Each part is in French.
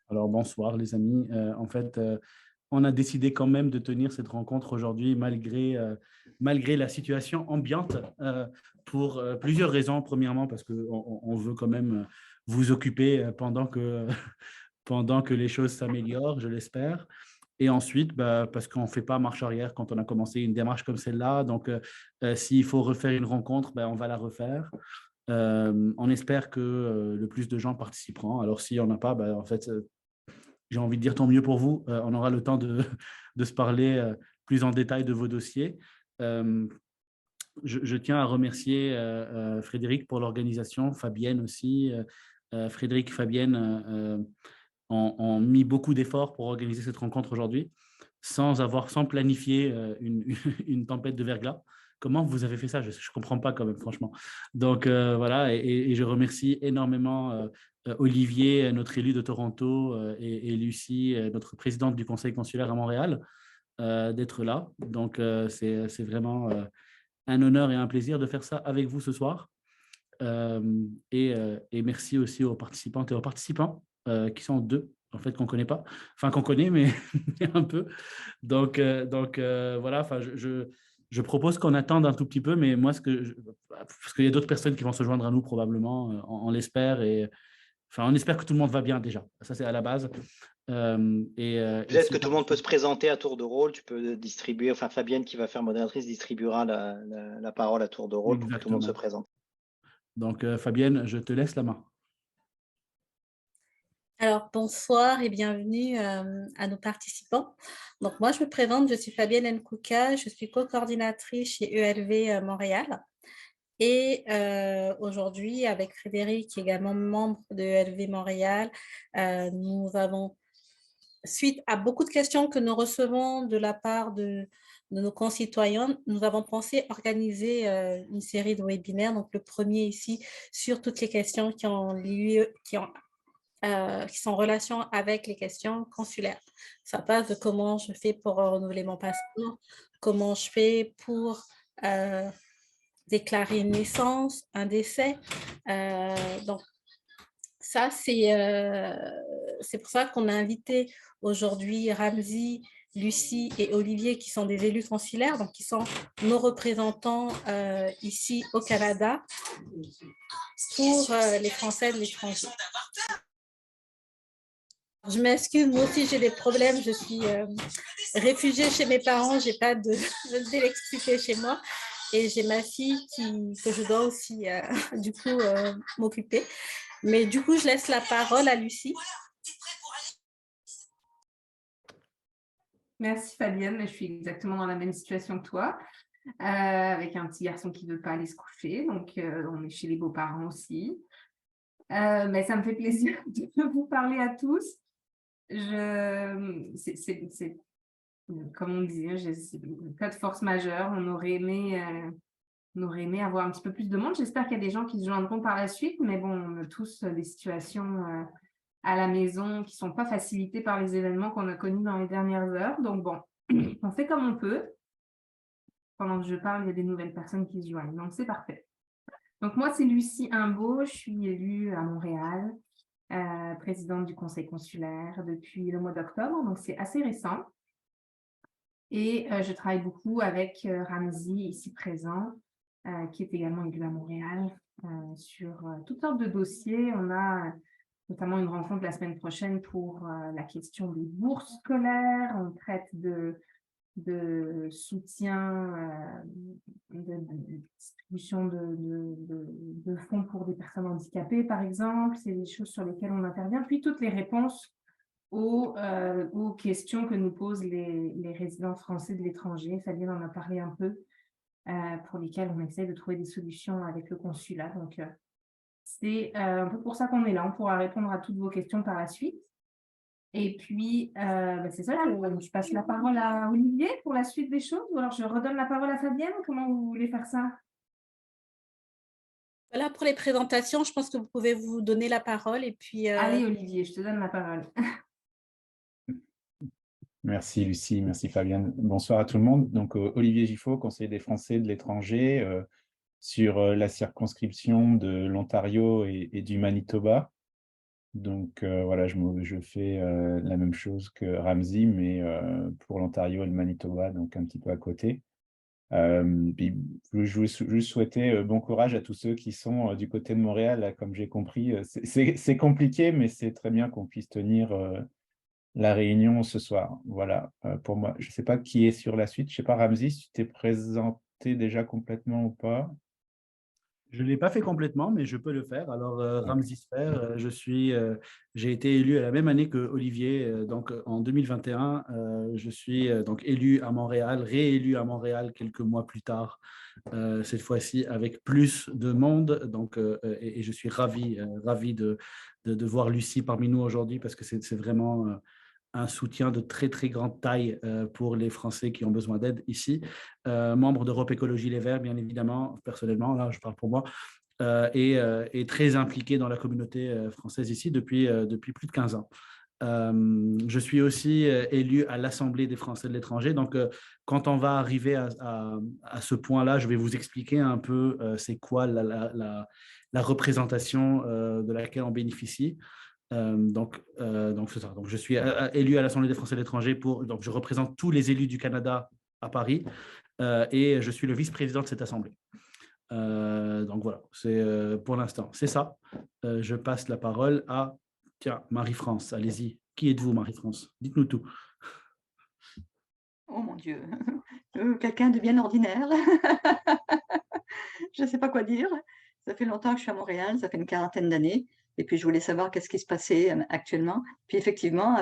Alors bonsoir les amis. On a décidé quand même de tenir cette rencontre aujourd'hui malgré la situation ambiante pour plusieurs raisons. Premièrement, parce qu'on veut quand même vous occuper pendant que les choses s'améliorent, je l'espère. Et ensuite, bah, parce qu'on ne fait pas marche arrière quand on a commencé une démarche comme celle-là. Donc, s'il faut refaire une rencontre, bah, on va la refaire. On espère que le plus de gens participeront. Alors, s'il n'y en a pas, bah, j'ai envie de dire tant mieux pour vous. On aura le temps de se parler plus en détail de vos dossiers. Euh, je tiens à remercier Frédéric pour l'organisation, Fabienne aussi. Frédéric, Fabienne ont mis beaucoup d'efforts pour organiser cette rencontre aujourd'hui, sans planifier une tempête de verglas. Comment vous avez fait ça? Je ne comprends pas quand même, franchement. Donc voilà, et je remercie énormément Olivier, notre élu de Toronto, et Lucie, notre présidente du conseil consulaire à Montréal, d'être là. Donc c'est vraiment un honneur et un plaisir de faire ça avec vous ce soir. Et merci aussi aux participantes et aux participants qui sont deux, en fait, qu'on ne connaît pas. Enfin, qu'on connaît, mais un peu. Donc voilà, je propose qu'on attende un tout petit peu, mais moi, parce qu'il y a d'autres personnes qui vont se joindre à nous probablement, on l'espère. Et enfin, on espère que tout le monde va bien déjà. Ça, c'est à la base. Et Peut-être si que tout le monde peut se présenter à tour de rôle. Tu peux distribuer, enfin Fabienne qui va faire modératrice distribuera la parole à tour de rôle pour que tout le monde se exactement. présente. Donc, Fabienne, je te laisse la main. Alors, bonsoir et bienvenue à nos participants. Donc, moi, je me présente, je suis Fabienne Nkouka, je suis co-coordinatrice chez ELV Montréal. Et aujourd'hui, avec Frédéric, qui est également membre de ELV Montréal, nous avons, suite à beaucoup de questions que nous recevons de la part de nos concitoyens, nous avons pensé organiser une série de webinaires. Donc, le premier ici, sur toutes les questions qui sont en relation avec les questions consulaires. Ça passe de comment je fais pour renouveler mon passeport, comment je fais pour déclarer une naissance, un décès. Donc, ça, c'est pour ça qu'on a invité aujourd'hui Ramzi, Lucie et Olivier, qui sont des élus consulaires, donc qui sont nos représentants ici au Canada pour les Français de l'étranger. Je m'excuse, moi aussi j'ai des problèmes, je suis réfugiée chez mes parents, j'ai pas d'électricité chez moi et j'ai ma fille que je dois aussi du coup m'occuper. Mais du coup, je laisse la parole à Lucie. Merci Fabienne, je suis exactement dans la même situation que toi, avec un petit garçon qui ne veut pas aller se coucher, donc on est chez les beaux-parents aussi. Mais ça me fait plaisir de vous parler à tous. Comme on disait, c'est un cas de force majeure. On aurait aimé avoir un petit peu plus de monde. J'espère qu'il y a des gens qui se joindront par la suite, mais bon, on a tous des situations à la maison qui ne sont pas facilitées par les événements qu'on a connus dans les dernières heures. Donc bon, on fait comme on peut. Pendant que je parle, il y a des nouvelles personnes qui se joignent. Donc c'est parfait. Donc moi, c'est Lucie Imbeau. Je suis élue à Montréal. Présidente du conseil consulaire depuis le mois d'octobre, donc c'est assez récent. Et je travaille beaucoup avec Ramzi, ici présent, qui est également élu à Montréal, sur toutes sortes de dossiers. On a notamment une rencontre la semaine prochaine pour la question des bourses scolaires. On traite de soutien, de distribution de fonds pour des personnes handicapées, par exemple. C'est des choses sur lesquelles on intervient. Puis toutes les réponses aux questions que nous posent les résidents français de l'étranger. Fabienne en a parlé un peu, pour lesquelles on essaie de trouver des solutions avec le consulat. Donc, c'est un peu pour ça qu'on est là. On pourra répondre à toutes vos questions par la suite. Et puis, c'est ça, je passe la parole à Olivier pour la suite des choses, ou alors je redonne la parole à Fabienne. Comment vous voulez faire ça? Voilà, pour les présentations, je pense que vous pouvez vous donner la parole. Et puis, Allez, Olivier, je te donne la parole. Merci Lucie, merci Fabienne. Bonsoir à tout le monde. Donc, Olivier Giffaux, conseiller des Français de l'étranger, sur la circonscription de l'Ontario et du Manitoba. Donc voilà, je fais la même chose que Ramzi, mais pour l'Ontario et le Manitoba, donc un petit peu à côté. Puis, je voulais juste souhaiter bon courage à tous ceux qui sont du côté de Montréal. Là, comme j'ai compris, c'est compliqué, mais c'est très bien qu'on puisse tenir la réunion ce soir. Voilà, pour moi. Je ne sais pas qui est sur la suite. Je ne sais pas, Ramzi, si tu t'es présenté déjà complètement ou pas. Je ne l'ai pas fait complètement, mais je peux le faire. Alors, Ok. Ramzi Sfer, j'ai été élu à la même année que Olivier, donc en 2021. Je suis donc élu à Montréal, réélu à Montréal quelques mois plus tard, cette fois-ci avec plus de monde. Donc, et je suis ravi de voir Lucie parmi nous aujourd'hui parce que c'est vraiment un soutien de très, très grande taille pour les Français qui ont besoin d'aide ici. Membre d'Europe Écologie Les Verts, bien évidemment, personnellement, là, je parle pour moi, et très impliqué dans la communauté française ici depuis plus de 15 ans. Je suis aussi élu à l'Assemblée des Français de l'étranger. Donc, quand on va arriver à ce point-là, je vais vous expliquer un peu c'est quoi la représentation de laquelle on bénéficie. Donc c'est ça. Donc, je suis élu à l'Assemblée des Français de l'étranger donc je représente tous les élus du Canada à Paris et je suis le vice-président de cette assemblée. Donc voilà, c'est pour l'instant, c'est ça. Je passe la parole à Marie-France. Allez-y. Qui êtes-vous, Marie-France? Dites-nous tout. Oh mon Dieu, quelqu'un de bien ordinaire. Je ne sais pas quoi dire. Ça fait longtemps que je suis à Montréal, ça fait une quarantaine d'années. Et puis, je voulais savoir qu'est-ce qui se passait actuellement. Puis, effectivement,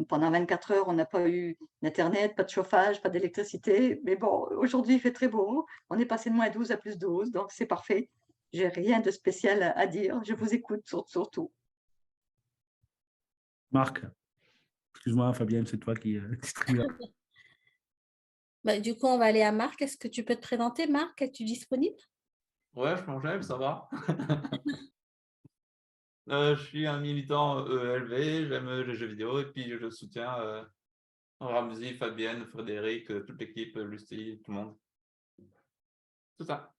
pendant 24 heures, on n'a pas eu d'Internet, pas de chauffage, pas d'électricité. Mais bon, aujourd'hui, il fait très beau. On est passé de -12 à +12, donc c'est parfait. J'ai rien de spécial à dire. Je vous écoute surtout. Marc, excuse-moi, Fabienne, c'est toi qui distribue. Bah, du coup, on va aller à Marc. Est-ce que tu peux te présenter, Marc? Es-tu disponible? Ouais, je m'enlève, ça va. Je suis un militant ELV, j'aime les jeux vidéo et puis je soutiens Ramzi, Fabienne, Frédéric, toute l'équipe, Lucie, tout le monde. Tout ça.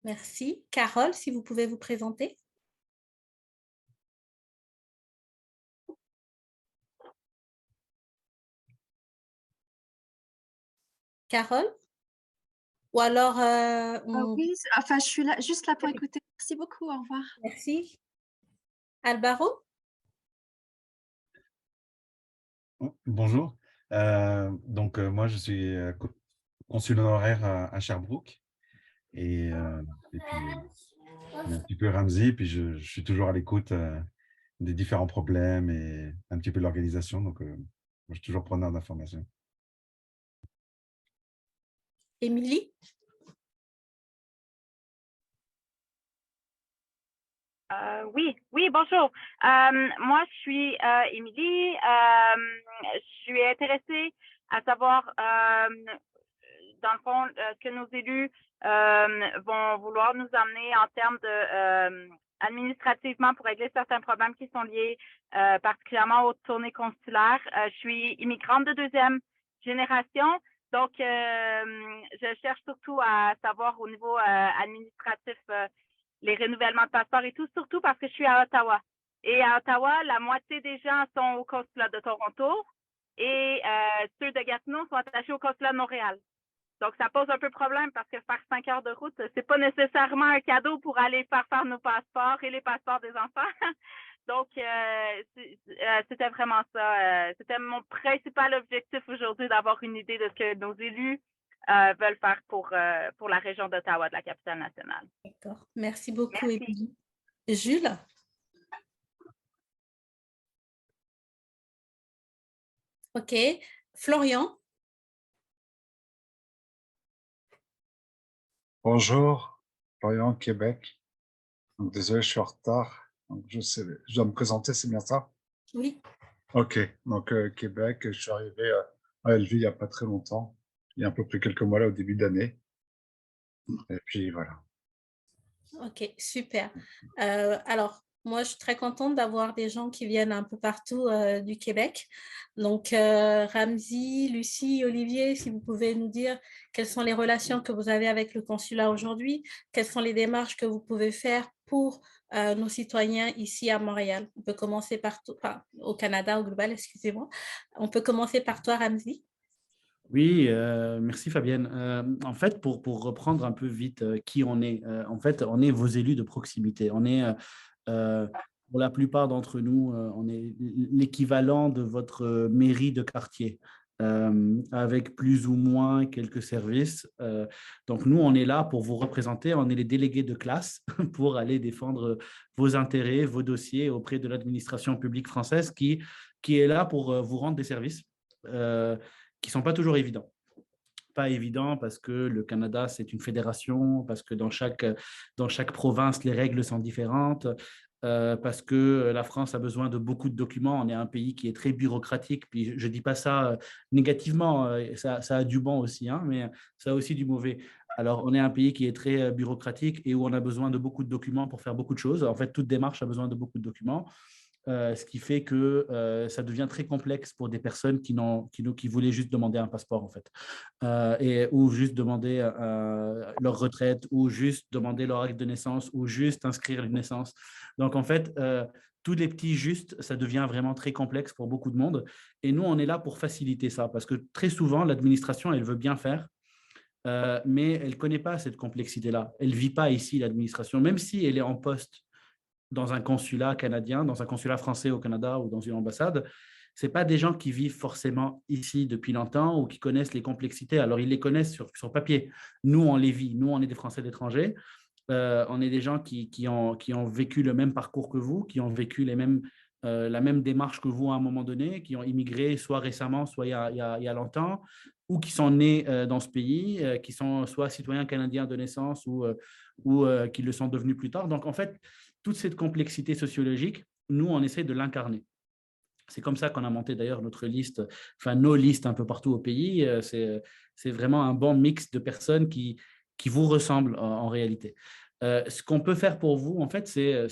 Merci. Carole, si vous pouvez vous présenter. Carole? Ou alors, Oui, enfin, je suis là, juste là pour écouter. Merci beaucoup, au revoir. Merci. Alvaro? Bonjour. Moi, je suis consul honoraire à Sherbrooke et puis un petit peu Ramzi, puis je suis toujours à l'écoute des différents problèmes et un petit peu de l'organisation. Donc, je suis toujours preneur d'informations. Émilie? Oui, bonjour. Moi, je suis Émilie. Je suis intéressée à savoir, dans le fond, que nos élus vont vouloir nous amener en termes de administrativement pour régler certains problèmes qui sont liés particulièrement aux tournées consulaires. Je suis immigrante de deuxième génération. Donc, je cherche surtout à savoir au niveau administratif les renouvellements de passeports et tout, surtout parce que je suis à Ottawa. Et à Ottawa, la moitié des gens sont au consulat de Toronto et ceux de Gatineau sont attachés au consulat de Montréal. Donc, ça pose un peu problème parce que faire 5 heures de route, c'est pas nécessairement un cadeau pour aller faire nos passeports et les passeports des enfants. Donc, c'était vraiment ça. C'était mon principal objectif aujourd'hui, d'avoir une idée de ce que nos élus veulent faire pour la région d'Ottawa, de la capitale nationale. D'accord. Merci beaucoup, Merci. Émilie. Jules? OK. Florian? Bonjour, Florian, Québec. Donc, désolé, je suis en retard. Donc, je dois me présenter, c'est bien ça? Oui. Ok, donc Québec, je suis arrivé à Elvie il n'y a pas très longtemps, il y a un peu plus quelques mois là au début d'année. Et puis voilà. OK, super. Alors, Moi, je suis très contente d'avoir des gens qui viennent un peu partout du Québec. Donc, Ramzy, Lucie, Olivier, si vous pouvez nous dire quelles sont les relations que vous avez avec le consulat aujourd'hui, quelles sont les démarches que vous pouvez faire pour nos citoyens ici à Montréal. On peut commencer au Canada, au global, excusez-moi. On peut commencer par toi, Ramzy. Oui, merci Fabienne. En fait, pour reprendre un peu vite qui on est, en fait, on est vos élus de proximité. On est, pour la plupart d'entre nous, on est l'équivalent de votre mairie de quartier, avec plus ou moins quelques services. Donc, nous, on est là pour vous représenter. On est les délégués de classe pour aller défendre vos intérêts, vos dossiers auprès de l'administration publique française qui est là pour vous rendre des services. Qui ne sont pas toujours évidents. Pas évident parce que le Canada, c'est une fédération, parce que dans chaque province, les règles sont différentes, parce que la France a besoin de beaucoup de documents. On est un pays qui est très bureaucratique. Puis je ne dis pas ça négativement, ça a du bon aussi, hein, mais ça a aussi du mauvais. Alors, on est un pays qui est très bureaucratique et où on a besoin de beaucoup de documents pour faire beaucoup de choses. En fait, toute démarche a besoin de beaucoup de documents. Ce qui fait que ça devient très complexe pour des personnes qui voulaient juste demander un passeport, en fait, ou juste demander leur retraite, ou juste demander leur acte de naissance, ou juste inscrire une naissance. Donc, en fait, tous les petits justes, ça devient vraiment très complexe pour beaucoup de monde. Et nous, on est là pour faciliter ça, parce que très souvent, l'administration, elle veut bien faire, mais elle ne connaît pas cette complexité-là. Elle ne vit pas ici, l'administration, même si elle est en poste dans un consulat canadien, dans un consulat français au Canada ou dans une ambassade, ce pas des gens qui vivent forcément ici depuis longtemps ou qui connaissent les complexités. Alors, ils les connaissent sur papier. Nous, on les vit. Nous, on est des Français d'étrangers. On est des gens qui ont vécu le même parcours que vous, qui ont vécu la même démarche que vous à un moment donné, qui ont immigré soit récemment, soit il y a longtemps, ou qui sont nés dans ce pays, qui sont soit citoyens canadiens de naissance ou qui le sont devenus plus tard. Donc, en fait, toute cette complexité sociologique, nous, on essaie de l'incarner. C'est comme ça qu'on a monté d'ailleurs notre liste, enfin nos listes un peu partout au pays. C'est vraiment un bon mix de personnes qui vous ressemblent en réalité. Ce qu'on peut faire pour vous, en fait, c'est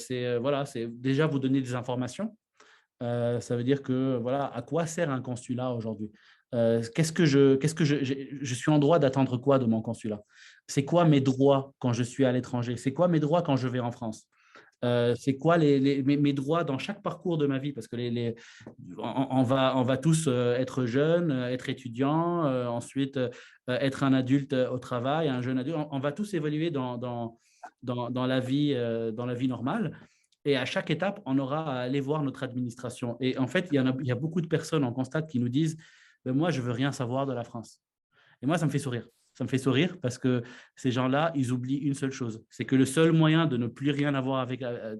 déjà vous donner des informations. Ça veut dire que, voilà, à quoi sert un consulat aujourd'hui? Je suis en droit d'attendre quoi de mon consulat? C'est quoi mes droits quand je suis à l'étranger? C'est quoi mes droits quand je vais en France? C'est quoi mes droits dans chaque parcours de ma vie? Parce que on va tous être jeunes, être étudiants, ensuite être un adulte au travail, un jeune adulte. On va tous évoluer dans la vie normale. Et à chaque étape, on aura à aller voir notre administration. Et en fait, il y a beaucoup de personnes, on constate, qui nous disent moi, je ne veux rien savoir de la France. Et moi, ça me fait sourire. Ça me fait sourire parce que ces gens-là, ils oublient une seule chose. C'est que le seul moyen de ne plus rien avoir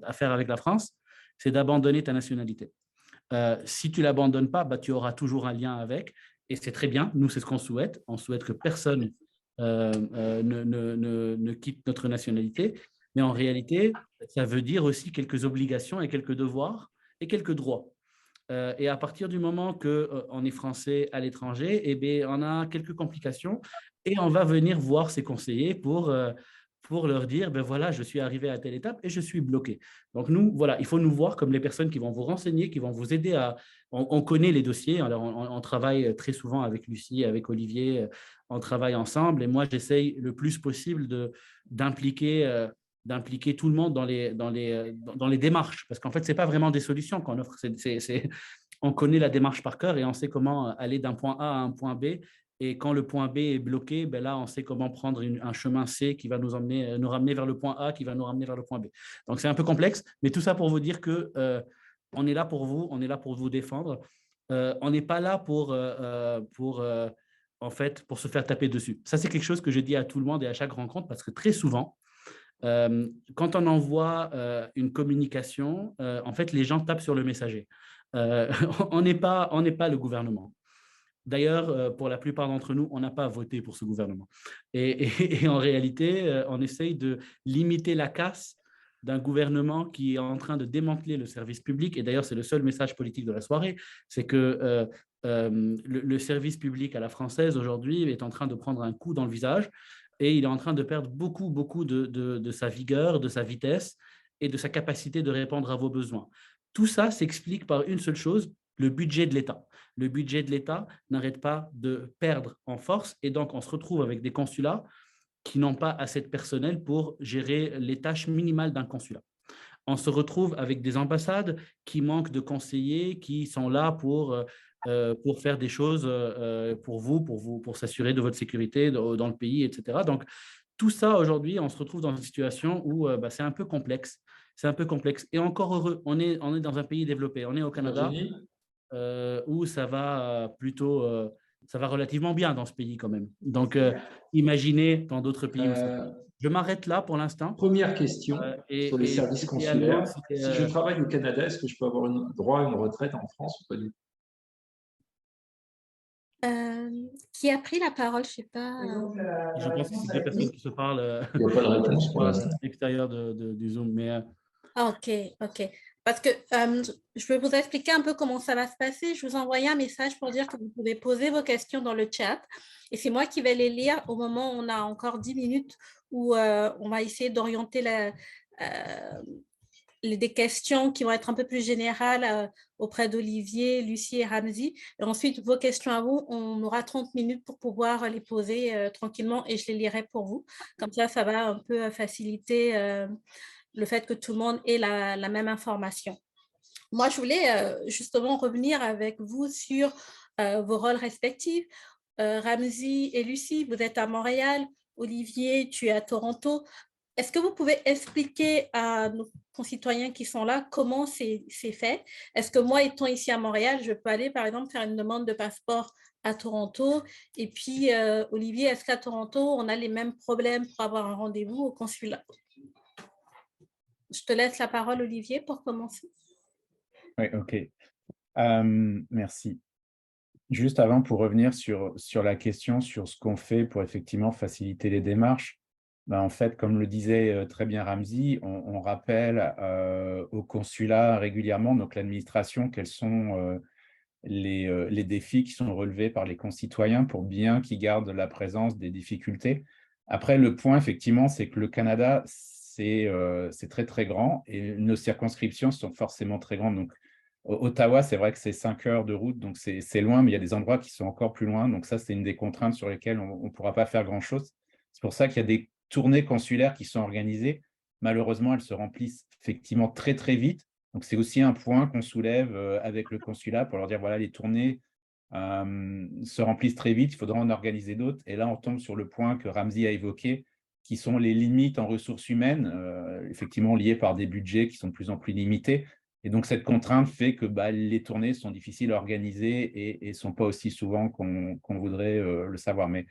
à faire avec la France, c'est d'abandonner ta nationalité. Si tu ne l'abandonnes pas, tu auras toujours un lien avec. Et c'est très bien. Nous, c'est ce qu'on souhaite. On souhaite que personne ne quitte notre nationalité. Mais en réalité, ça veut dire aussi quelques obligations et quelques devoirs et quelques droits. Et à partir du moment qu'on est français à l'étranger, on a quelques complications et on va venir voir ses conseillers pour leur dire, voilà, je suis arrivé à telle étape et je suis bloqué. Donc, nous, voilà, il faut nous voir comme les personnes qui vont vous renseigner, qui vont vous aider à… On connaît les dossiers, alors on travaille très souvent avec Lucie, avec Olivier, on travaille ensemble et moi, j'essaye le plus possible d'impliquer tout le monde dans les démarches. Parce qu'en fait, ce n'est pas vraiment des solutions qu'on offre. On connaît la démarche par cœur et on sait comment aller d'un point A à un point B. Et quand le point B est bloqué, là, on sait comment prendre un chemin C qui va nous ramener vers le point A, qui va nous ramener vers le point B. Donc, c'est un peu complexe, mais tout ça pour vous dire que on est là pour vous, on est là pour vous défendre. On n'est pas là pour se faire taper dessus. Ça, c'est quelque chose que je dis à tout le monde et à chaque rencontre parce que très souvent, quand on envoie une communication, en fait, les gens tapent sur le messager. On n'est pas le gouvernement. D'ailleurs, pour la plupart d'entre nous, on n'a pas voté pour ce gouvernement. Et en réalité, on essaye de limiter la casse d'un gouvernement qui est en train de démanteler le service public. Et d'ailleurs, c'est le seul message politique de la soirée, c'est que le service public à la française aujourd'hui est en train de prendre un coup dans le visage et il est en train de perdre beaucoup de sa vigueur, de sa vitesse. et de sa capacité de répondre à vos besoins. Tout ça s'explique par une seule chose, le budget de l'État. Le budget de l'État n'arrête pas de perdre en force et donc on se retrouve avec des consulats qui n'ont pas assez de personnel pour gérer les tâches minimales d'un consulat. On se retrouve avec des ambassades qui manquent de conseillers, qui sont là pour faire des choses pour s'assurer de votre sécurité dans le pays, etc. Donc, tout ça, aujourd'hui, on se retrouve dans une situation où c'est un peu complexe. C'est un peu complexe. Et encore heureux, on est dans un pays développé. On est au Canada, où ça va ça va relativement bien dans ce pays quand même. Donc, imaginez dans d'autres pays où ça va. Je m'arrête là pour l'instant. Première question sur les services consulaires. Si je travaille au Canada, est-ce que je peux avoir droit à une retraite en France ou pas du tout? Qui a pris la parole? Je ne sais pas. Je pense que c'est deux personnes qui se parlent. Il n'y a pas de réponse pour l'instant. À l'extérieur du Zoom. Mais, Ok. Parce que je vais vous expliquer un peu comment ça va se passer. Je vous envoie un message pour dire que vous pouvez poser vos questions dans le chat. Et c'est moi qui vais les lire au moment où on a encore 10 minutes où on va essayer d'orienter des questions qui vont être un peu plus générales auprès d'Olivier, Lucie et Ramzy. Et ensuite, vos questions à vous, on aura 30 minutes pour pouvoir les poser tranquillement et je les lirai pour vous. Comme ça va un peu faciliter le fait que tout le monde ait la même information. Moi, je voulais justement revenir avec vous sur vos rôles respectifs. Ramzy et Lucie, vous êtes à Montréal. Olivier, tu es à Toronto. Est-ce que vous pouvez expliquer à nos concitoyens qui sont là comment c'est fait? Est-ce que moi, étant ici à Montréal, je peux aller, par exemple, faire une demande de passeport à Toronto? Et puis, Olivier, est-ce qu'à Toronto, on a les mêmes problèmes pour avoir un rendez-vous au consulat? Je te laisse la parole, Olivier, pour commencer. Oui, OK. Merci. Juste avant, pour revenir sur la question, sur ce qu'on fait pour effectivement faciliter les démarches, en fait, comme le disait très bien Ramzy, on rappelle au consulat régulièrement, donc l'administration, quels sont les défis qui sont relevés par les concitoyens pour bien qu'ils gardent la présence des difficultés. Après, le point, effectivement, c'est que le Canada, c'est très, très grand et nos circonscriptions sont forcément très grandes. Donc, Ottawa, c'est vrai que c'est 5 heures de route, donc c'est loin, mais il y a des endroits qui sont encore plus loin. Donc ça, c'est une des contraintes sur lesquelles on ne pourra pas faire grand-chose. C'est pour ça qu'il y a des tournées consulaires qui sont organisées. Malheureusement, elles se remplissent effectivement très, très vite. Donc, c'est aussi un point qu'on soulève avec le consulat pour leur dire, voilà, les tournées se remplissent très vite, il faudra en organiser d'autres. Et là, on tombe sur le point que Ramzy a évoqué, qui sont les limites en ressources humaines, effectivement liées par des budgets qui sont de plus en plus limités. Et donc, cette contrainte fait que les tournées sont difficiles à organiser et ne sont pas aussi souvent qu'on voudrait le savoir. Mais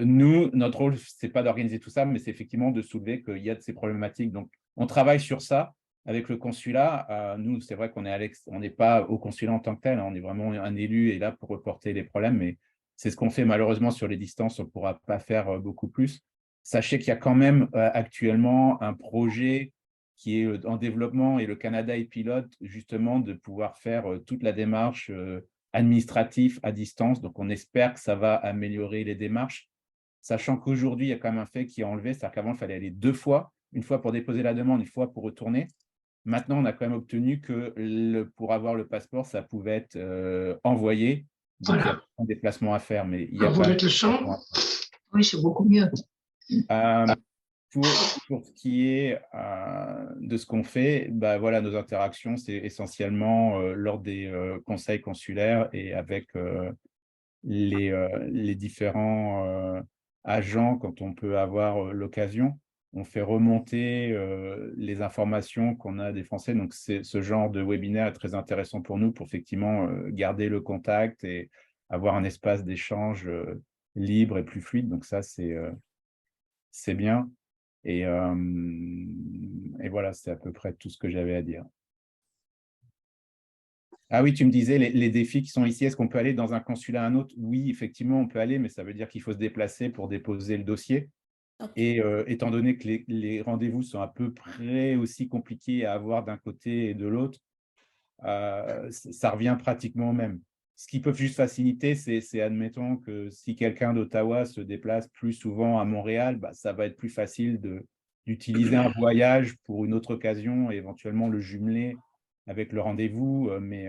nous, notre rôle, ce n'est pas d'organiser tout ça, mais c'est effectivement de soulever qu'il y a de ces problématiques. Donc, on travaille sur ça avec le consulat. Nous, c'est vrai qu'on n'est pas au consulat en tant que tel, hein, on est vraiment un élu et là pour reporter les problèmes, mais c'est ce qu'on fait malheureusement sur les distances, on ne pourra pas faire beaucoup plus. Sachez qu'il y a quand même actuellement un projet qui est en développement et le Canada est pilote justement de pouvoir faire toute la démarche administrative à distance. Donc, on espère que ça va améliorer les démarches, sachant qu'aujourd'hui, il y a quand même un fait qui est enlevé, c'est-à-dire qu'avant, il fallait aller 2 fois, une fois pour déposer la demande, une fois pour retourner. Maintenant, on a quand même obtenu que pour avoir le passeport, ça pouvait être envoyé. Donc, il y a un déplacement à faire. Mais il y a vous êtes le champ? Oui, c'est beaucoup mieux. Pour ce qui est de ce qu'on fait, voilà, nos interactions, c'est essentiellement lors des conseils consulaires et avec les différents agents quand on peut avoir l'occasion. On fait remonter les informations qu'on a des Français. Donc, ce genre de webinaire est très intéressant pour nous pour effectivement garder le contact et avoir un espace d'échange libre et plus fluide. Donc, ça, c'est bien. Et voilà, c'est à peu près tout ce que j'avais à dire. Ah oui, tu me disais les défis qui sont ici, est-ce qu'on peut aller dans un consulat à un autre? Oui, effectivement, on peut aller, mais ça veut dire qu'il faut se déplacer pour déposer le dossier. Et étant donné que les rendez-vous sont à peu près aussi compliqués à avoir d'un côté et de l'autre, ça revient pratiquement au même. Ce qui peut juste faciliter, c'est admettons que si quelqu'un d'Ottawa se déplace plus souvent à Montréal, ça va être plus facile d'utiliser un voyage pour une autre occasion et éventuellement le jumeler avec le rendez-vous, mais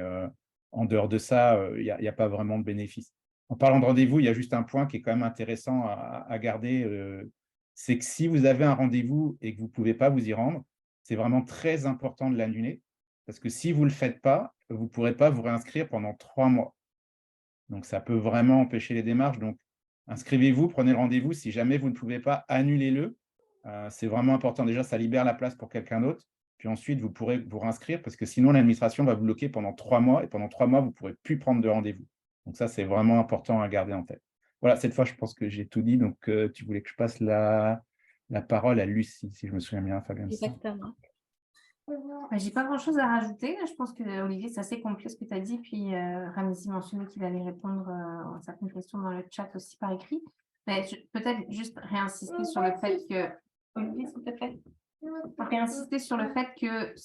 en dehors de ça, il n'y a pas vraiment de bénéfice. En parlant de rendez-vous, il y a juste un point qui est quand même intéressant à garder, c'est que si vous avez un rendez-vous et que vous ne pouvez pas vous y rendre, c'est vraiment très important de l'annuler, parce que si vous ne le faites pas, vous ne pourrez pas vous réinscrire pendant 3 mois. Donc, ça peut vraiment empêcher les démarches. Donc, inscrivez-vous, prenez le rendez-vous. Si jamais vous ne pouvez pas, annulez-le. C'est vraiment important. Déjà, ça libère la place pour quelqu'un d'autre. Puis ensuite, vous pourrez vous réinscrire parce que sinon, l'administration va vous bloquer pendant 3 mois. Et pendant 3 mois, vous ne pourrez plus prendre de rendez-vous. Donc, ça, c'est vraiment important à garder en tête. Voilà, cette fois, je pense que j'ai tout dit. Donc, tu voulais que je passe la parole à Lucie, si je me souviens bien, Fabien. Exactement. J'ai pas grand-chose à rajouter. Je pense que Olivier, c'est assez complet ce que tu as dit. Puis Ramzi mentionnait qu'il allait répondre à certaines questions dans le chat aussi par écrit. Mais peut-être juste réinsister sur le fait que Olivier, s'il te plaît, réinsister sur le fait que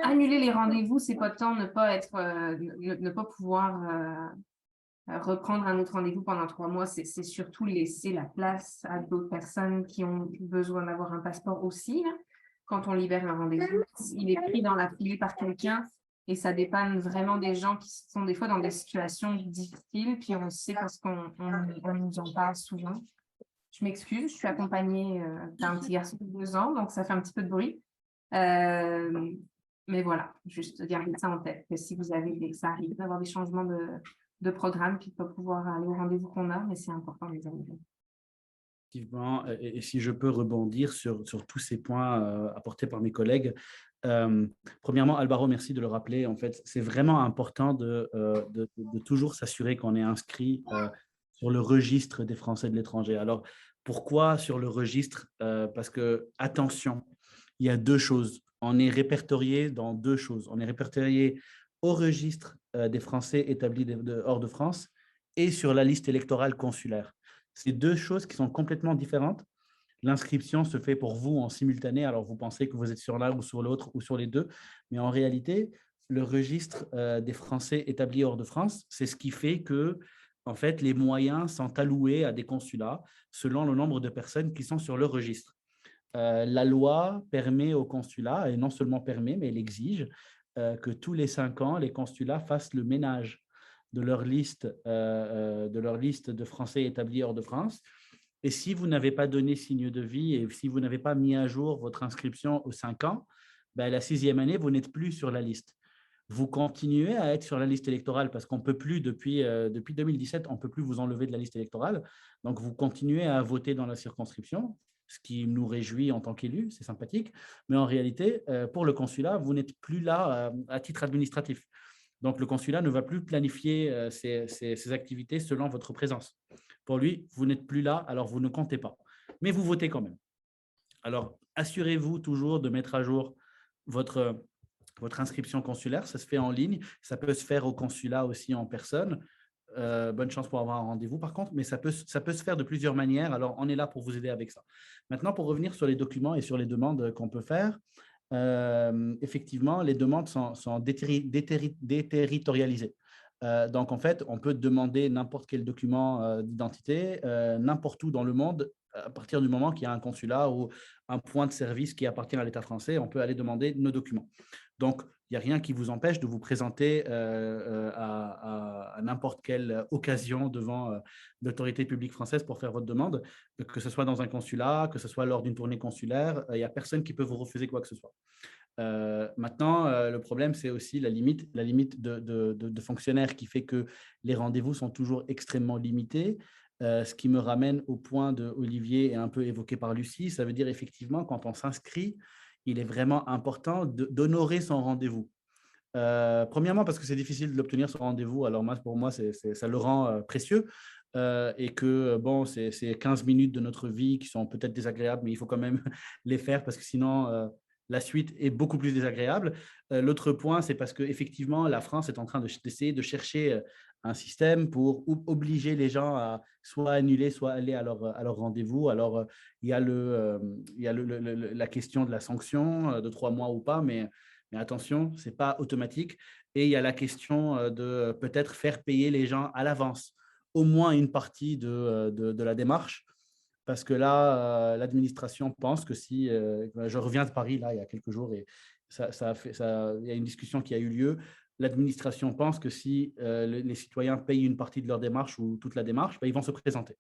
annuler les rendez-vous, c'est pas tant ne pas pouvoir reprendre un autre rendez-vous pendant 3 mois. C'est surtout laisser la place à d'autres personnes qui ont besoin d'avoir un passeport aussi. Hein. Quand on libère un rendez-vous, il est pris dans la foulée par quelqu'un et ça dépanne vraiment des gens qui sont des fois dans des situations difficiles, puis on sait parce qu'on nous en parle souvent. Je m'excuse, je suis accompagnée d'un petit garçon de 2 ans, donc ça fait un petit peu de bruit. Mais voilà, juste garder ça en tête, que si vous avez ça arrive d'avoir des changements de programme, puis de ne pas pouvoir aller au rendez-vous qu'on a, mais c'est important de les annuler. Effectivement, et si je peux rebondir sur tous ces points apportés par mes collègues. Premièrement, Alvaro, merci de le rappeler. En fait, c'est vraiment important de toujours s'assurer qu'on est inscrit sur le registre des Français de l'étranger. Alors, pourquoi sur le registre? Parce que, attention, il y a 2 choses. On est répertorié dans 2 choses. On est répertorié au registre des Français établis hors de France et sur la liste électorale consulaire. C'est 2 choses qui sont complètement différentes. L'inscription se fait pour vous en simultané, alors vous pensez que vous êtes sur l'un ou sur l'autre ou sur les 2, mais en réalité, le registre des Français établis hors de France, c'est ce qui fait que en fait, les moyens sont alloués à des consulats selon le nombre de personnes qui sont sur le registre. La loi permet aux consulats, et non seulement permet, mais elle exige que tous les 5 ans, les consulats fassent le ménage de leur liste de Français établis hors de France. Et si vous n'avez pas donné signe de vie et si vous n'avez pas mis à jour votre inscription aux 5 ans, ben, la 6e année, vous n'êtes plus sur la liste. Vous continuez à être sur la liste électorale parce qu'on ne peut plus, depuis 2017, on ne peut plus vous enlever de la liste électorale. Donc, vous continuez à voter dans la circonscription, ce qui nous réjouit en tant qu'élus, c'est sympathique. Mais en réalité, pour le consulat, vous n'êtes plus là à titre administratif. Donc, le consulat ne va plus planifier ses activités selon votre présence. Pour lui, vous n'êtes plus là, alors vous ne comptez pas. Mais vous votez quand même. Alors, assurez-vous toujours de mettre à jour votre inscription consulaire. Ça se fait en ligne. Ça peut se faire au consulat aussi en personne. Bonne chance pour avoir un rendez-vous, par contre. Mais ça peut se faire de plusieurs manières. Alors, on est là pour vous aider avec ça. Maintenant, pour revenir sur les documents et sur les demandes qu'on peut faire, effectivement, les demandes sont déterritorialisées. Donc, en fait, on peut demander n'importe quel document d'identité n'importe où dans le monde à partir du moment qu'il y a un consulat ou un point de service qui appartient à l'État français. On peut aller demander nos documents. Donc, il n'y a rien qui vous empêche de vous présenter à n'importe quelle occasion devant l'autorité publique française pour faire votre demande, que ce soit dans un consulat, que ce soit lors d'une tournée consulaire. Il n'y a personne qui peut vous refuser quoi que ce soit. Maintenant, le problème, c'est aussi la limite de fonctionnaires qui fait que les rendez-vous sont toujours extrêmement limités. Ce qui me ramène au point de Olivier et un peu évoqué par Lucie. Ça veut dire effectivement, quand on s'inscrit, il est vraiment important d'honorer son rendez-vous. Premièrement, parce que c'est difficile d'obtenir son rendez-vous. Alors pour moi, ça le rend précieux. Et que, bon, c'est 15 minutes de notre vie qui sont peut-être désagréables, mais il faut quand même les faire parce que sinon, la suite est beaucoup plus désagréable. L'autre point, c'est parce qu'effectivement, la France est en train d'essayer de chercher un système pour obliger les gens à soit annuler, soit aller à leur rendez-vous. Alors, il y a la question de la sanction de 3 mois ou pas, mais attention, ce n'est pas automatique. Et il y a la question de peut-être faire payer les gens à l'avance au moins une partie de la démarche. parce que là, l'administration pense que si… je reviens de Paris, là, il y a quelques jours, et il y a une discussion qui a eu lieu. L'administration pense que si les citoyens payent une partie de leur démarche ou toute la démarche, ben, ils vont se présenter.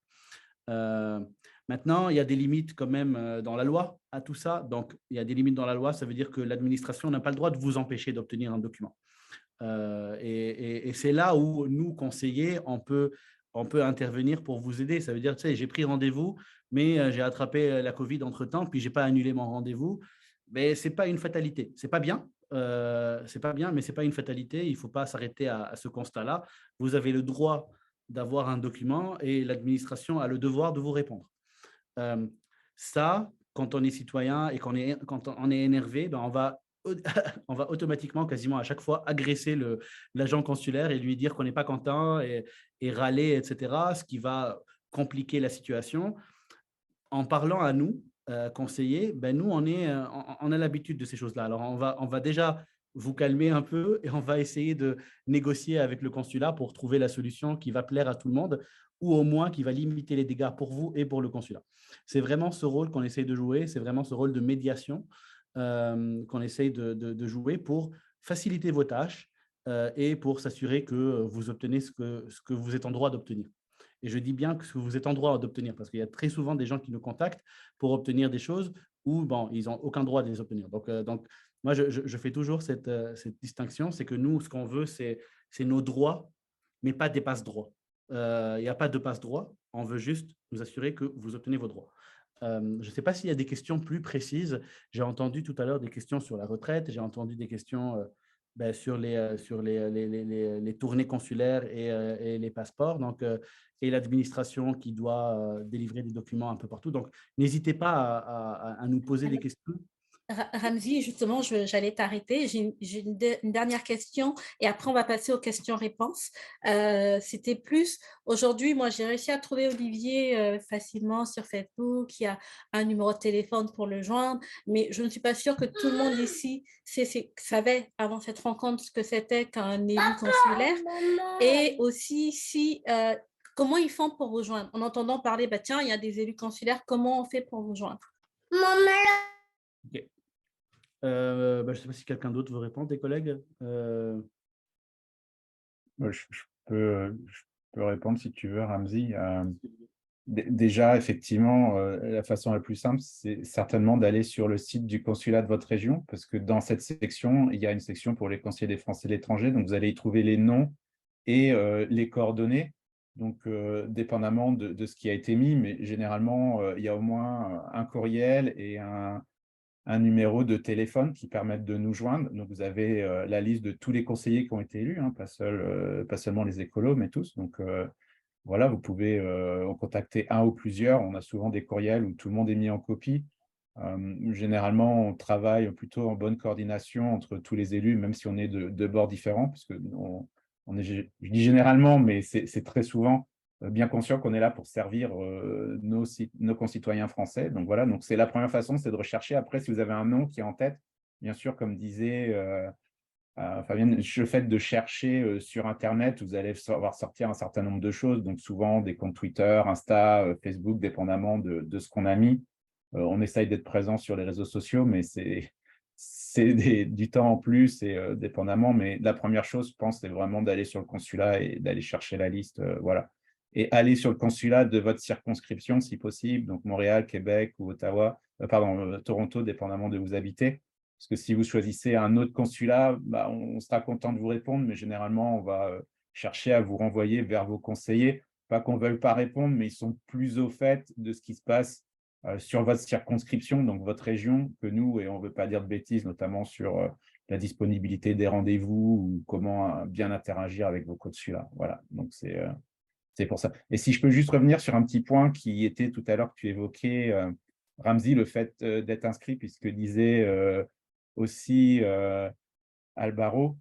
Maintenant, il y a des limites quand même dans la loi à tout ça. Donc, il y a des limites dans la loi. Ça veut dire que l'administration n'a pas le droit de vous empêcher d'obtenir un document. Et c'est là où nous, conseillers, on peut intervenir pour vous aider. Ça veut dire, tu sais, j'ai pris rendez-vous, mais j'ai attrapé la Covid entre-temps, puis je n'ai pas annulé mon rendez-vous. Mais ce n'est pas une fatalité. Ce n'est pas bien. C'est pas bien, mais ce n'est pas une fatalité. Il ne faut pas s'arrêter à ce constat-là. Vous avez le droit d'avoir un document et l'administration a le devoir de vous répondre. Ça, quand on est citoyen et quand on est énervé, ben on va automatiquement, quasiment à chaque fois, agresser l'agent consulaire et lui dire qu'on n'est pas content et râler, etc., ce qui va compliquer la situation. En parlant à nous, conseillers, ben nous, on a l'habitude de ces choses-là. Alors, on va déjà vous calmer un peu et on va essayer de négocier avec le consulat pour trouver la solution qui va plaire à tout le monde ou au moins qui va limiter les dégâts pour vous et pour le consulat. C'est vraiment ce rôle qu'on essaye de jouer, c'est vraiment ce rôle de médiation qu'on essaye de jouer pour faciliter vos tâches et pour s'assurer que vous obtenez ce que vous êtes en droit d'obtenir. Et je dis bien que ce que vous êtes en droit d'obtenir, parce qu'il y a très souvent des gens qui nous contactent pour obtenir des choses où bon, ils n'ont aucun droit de les obtenir. Donc moi, je fais toujours cette distinction, c'est que nous, ce qu'on veut, c'est nos droits, mais pas des passe-droits. Il n'y a pas de passe-droit, on veut juste nous assurer que vous obtenez vos droits. Je ne sais pas s'il y a des questions plus précises. J'ai entendu tout à l'heure des questions sur la retraite, j'ai entendu des questions sur les tournées consulaires et les passeports, donc, et l'administration qui doit délivrer des documents un peu partout. Donc, n'hésitez pas à nous poser des questions. Ramzy, justement, j'allais t'arrêter. J'ai une dernière question et après, on va passer aux questions-réponses. C'était plus, aujourd'hui, moi, j'ai réussi à trouver Olivier facilement sur Facebook. Il y a un numéro de téléphone pour le joindre, mais je ne suis pas sûre que tout le monde ici savait avant cette rencontre ce que c'était qu'un élu consulaire. Et aussi, comment ils font pour vous joindre? En entendant parler, bah, tiens, il y a des élus consulaires, comment on fait pour vous joindre? Okay. Je ne sais pas si quelqu'un d'autre veut répondre, des collègues. Je peux répondre si tu veux, Ramzy. Déjà, effectivement, la façon la plus simple, c'est certainement d'aller sur le site du consulat de votre région, parce que dans cette section, il y a une section pour les conseillers des Français de l'étranger, donc vous allez y trouver les noms et les coordonnées, donc dépendamment de ce qui a été mis, mais généralement, il y a au moins un courriel et un numéro de téléphone qui permettent de nous joindre. Donc, vous avez la liste de tous les conseillers qui ont été élus, hein, pas seulement les écolos, mais tous. Donc, voilà, vous pouvez en contacter un ou plusieurs. On a souvent des courriels où tout le monde est mis en copie. Généralement, on travaille plutôt en bonne coordination entre tous les élus, même si on est de bords différents, parce que je dis généralement, mais c'est très souvent bien conscient qu'on est là pour servir nos concitoyens français. Donc voilà, donc c'est la première façon, c'est de rechercher. Après, si vous avez un nom qui est en tête, bien sûr, comme disait Fabienne, le fait de chercher sur Internet, vous allez voir sortir un certain nombre de choses, donc souvent des comptes Twitter, Insta, Facebook, dépendamment de ce qu'on a mis. On essaye d'être présent sur les réseaux sociaux, mais c'est du temps en plus et dépendamment. Mais la première chose, je pense, c'est vraiment d'aller sur le consulat et d'aller chercher la liste. Voilà. Et aller sur le consulat de votre circonscription, si possible, donc Montréal, Québec ou Ottawa, Toronto, dépendamment de où vous habitez. Parce que si vous choisissez un autre consulat, bah, on sera content de vous répondre, mais généralement, on va chercher à vous renvoyer vers vos conseillers. Pas qu'on ne veuille pas répondre, mais ils sont plus au fait de ce qui se passe sur votre circonscription, donc votre région, que nous, et on ne veut pas dire de bêtises, notamment sur la disponibilité des rendez-vous ou comment bien interagir avec vos consulats. Voilà, donc c'est pour ça. Et si je peux juste revenir sur un petit point qui était tout à l'heure que tu évoquais, Ramzy, le fait d'être inscrit, puisque disait aussi Alvaro,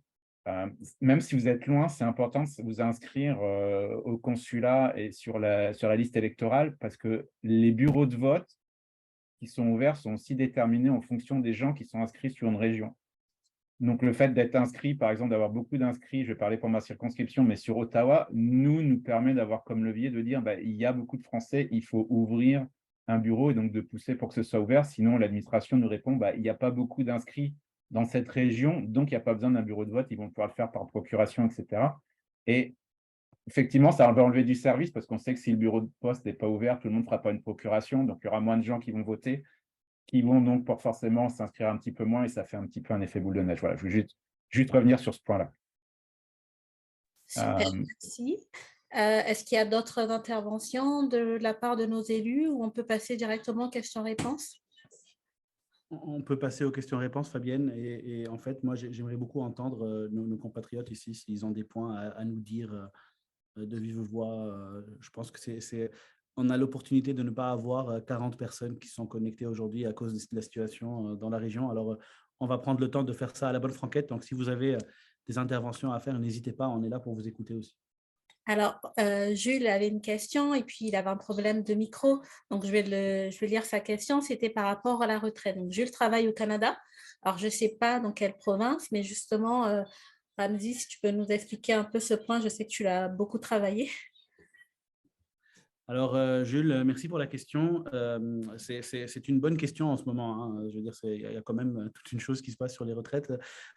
même si vous êtes loin, c'est important de vous inscrire au consulat et sur la liste électorale, parce que les bureaux de vote qui sont ouverts sont aussi déterminés en fonction des gens qui sont inscrits sur une région. Donc, le fait d'être inscrit, par exemple, d'avoir beaucoup d'inscrits, je vais parler pour ma circonscription, mais sur Ottawa, nous permet d'avoir comme levier de dire il y a beaucoup de Français, il faut ouvrir un bureau et donc de pousser pour que ce soit ouvert. Sinon, l'administration nous répond, bah, il n'y a pas beaucoup d'inscrits dans cette région, donc il n'y a pas besoin d'un bureau de vote, ils vont pouvoir le faire par procuration, etc. Et effectivement, ça va enlever du service parce qu'on sait que si le bureau de poste n'est pas ouvert, tout le monde ne fera pas une procuration, donc il y aura moins de gens qui vont voter, qui vont donc forcément s'inscrire un petit peu moins et ça fait un petit peu un effet boule de neige. Voilà, je voulais juste revenir sur ce point-là. Super, merci. Est-ce qu'il y a d'autres interventions de la part de nos élus ou on peut passer directement aux questions-réponses? On peut passer aux questions-réponses, Fabienne. Et en fait, moi, j'aimerais beaucoup entendre nos compatriotes ici, s'ils ont des points à nous dire de vive voix. Je pense que on a l'opportunité de ne pas avoir 40 personnes qui sont connectées aujourd'hui à cause de la situation dans la région. Alors, on va prendre le temps de faire ça à la bonne franquette. Donc, si vous avez des interventions à faire, n'hésitez pas, on est là pour vous écouter aussi. Alors, Jules avait une question et puis il avait un problème de micro. Donc, je vais lire sa question. C'était par rapport à la retraite. Donc, Jules travaille au Canada. Alors, je ne sais pas dans quelle province, mais justement, Ramzi, si tu peux nous expliquer un peu ce point, je sais que tu l'as beaucoup travaillé. Alors, Jules, merci pour la question. C'est une bonne question en ce moment, hein. Je veux dire, il y a quand même toute une chose qui se passe sur les retraites.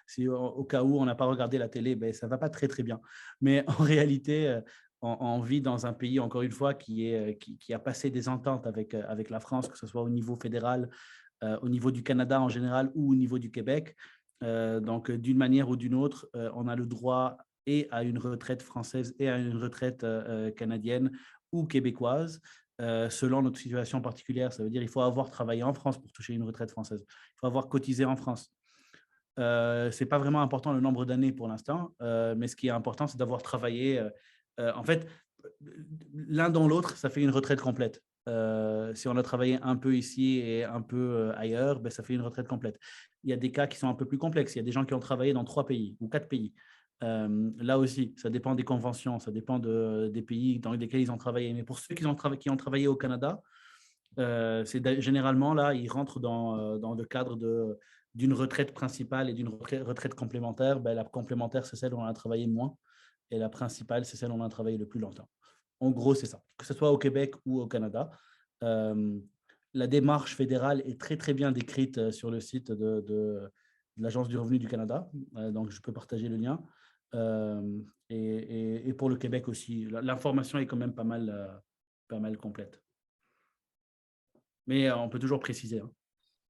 Si au cas où on n'a pas regardé la télé, ben, ça ne va pas très, très bien. Mais en réalité, on vit dans un pays, encore une fois, qui a passé des ententes avec la France, que ce soit au niveau fédéral, au niveau du Canada en général ou au niveau du Québec. Donc, d'une manière ou d'une autre, on a le droit et à une retraite française et à une retraite canadienne ou québécoise, selon notre situation particulière. Ça veut dire qu'il faut avoir travaillé en France pour toucher une retraite française. Il faut avoir cotisé en France. Ce n'est pas vraiment important le nombre d'années pour l'instant, mais ce qui est important, c'est d'avoir travaillé. En fait, l'un dans l'autre, ça fait une retraite complète. Si on a travaillé un peu ici et un peu ailleurs, ben, ça fait une retraite complète. Il y a des cas qui sont un peu plus complexes. Il y a des gens qui ont travaillé dans 3 pays ou 4 pays. Là aussi, ça dépend des conventions, ça dépend des pays dans lesquels ils ont travaillé. Mais pour ceux qui ont travaillé au Canada, généralement, là, ils rentrent dans le cadre d'une retraite principale et d'une retraite complémentaire. Ben, la complémentaire, c'est celle où on a travaillé moins. Et la principale, c'est celle où on a travaillé le plus longtemps. En gros, c'est ça. Que ce soit au Québec ou au Canada. La démarche fédérale est très, très bien décrite sur le site de l'Agence du revenu du Canada. Donc, je peux partager le lien. Et pour le Québec aussi, l'information est quand même pas mal complète. Mais on peut toujours préciser. Hein.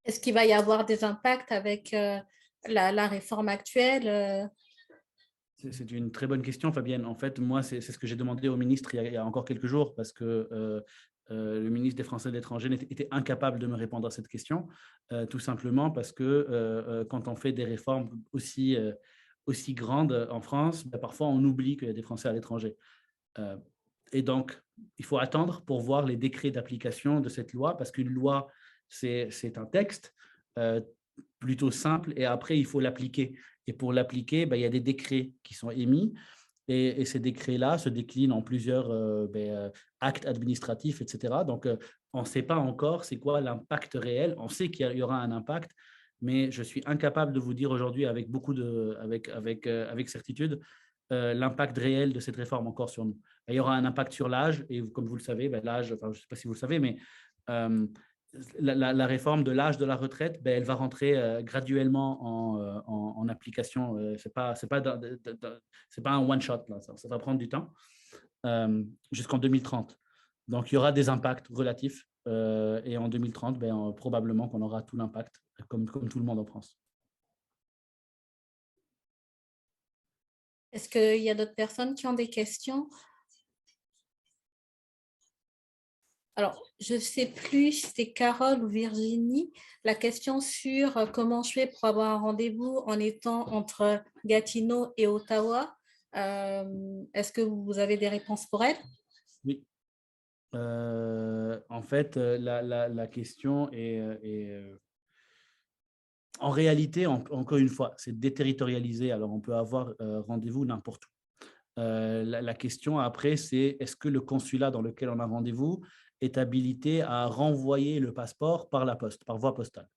Est-ce qu'il va y avoir des impacts avec la réforme actuelle? C'est une très bonne question, Fabienne. En fait, moi, c'est ce que j'ai demandé au ministre il y a encore quelques jours parce que le ministre des Français de l'étranger était incapable de me répondre à cette question, tout simplement parce que quand on fait des réformes aussi grandes en France, ben, parfois on oublie qu'il y a des Français à l'étranger. Et donc, il faut attendre pour voir les décrets d'application de cette loi parce qu'une loi, c'est un texte plutôt simple et après, il faut l'appliquer. Et pour l'appliquer, ben, il y a des décrets qui sont émis et ces décrets-là se déclinent en plusieurs actes administratifs, etc. Donc, on ne sait pas encore c'est quoi l'impact réel. On sait qu'il y aura un impact, mais je suis incapable de vous dire aujourd'hui avec certitude l'impact réel de cette réforme encore sur nous. Il y aura un impact sur l'âge et comme vous le savez, ben, l'âge, enfin, je ne sais pas si vous le savez, mais la réforme de l'âge de la retraite, ben, elle va rentrer graduellement en application. Ce n'est pas un one-shot, ça va prendre du temps jusqu'en 2030. Donc, il y aura des impacts relatifs et en 2030, ben, probablement qu'on aura tout l'impact, comme tout le monde en France. Est-ce qu'il y a d'autres personnes qui ont des questions? Alors, je ne sais plus si c'était Carole ou Virginie, la question sur comment je fais pour avoir un rendez-vous en étant entre Gatineau et Ottawa. Est-ce que vous avez des réponses pour elle? Oui. En fait, la question est en réalité, encore une fois, c'est déterritorialisé, alors on peut avoir rendez-vous n'importe où. La question après, c'est est-ce que le consulat dans lequel on a rendez-vous est habilité à renvoyer le passeport par la poste, par voie postale.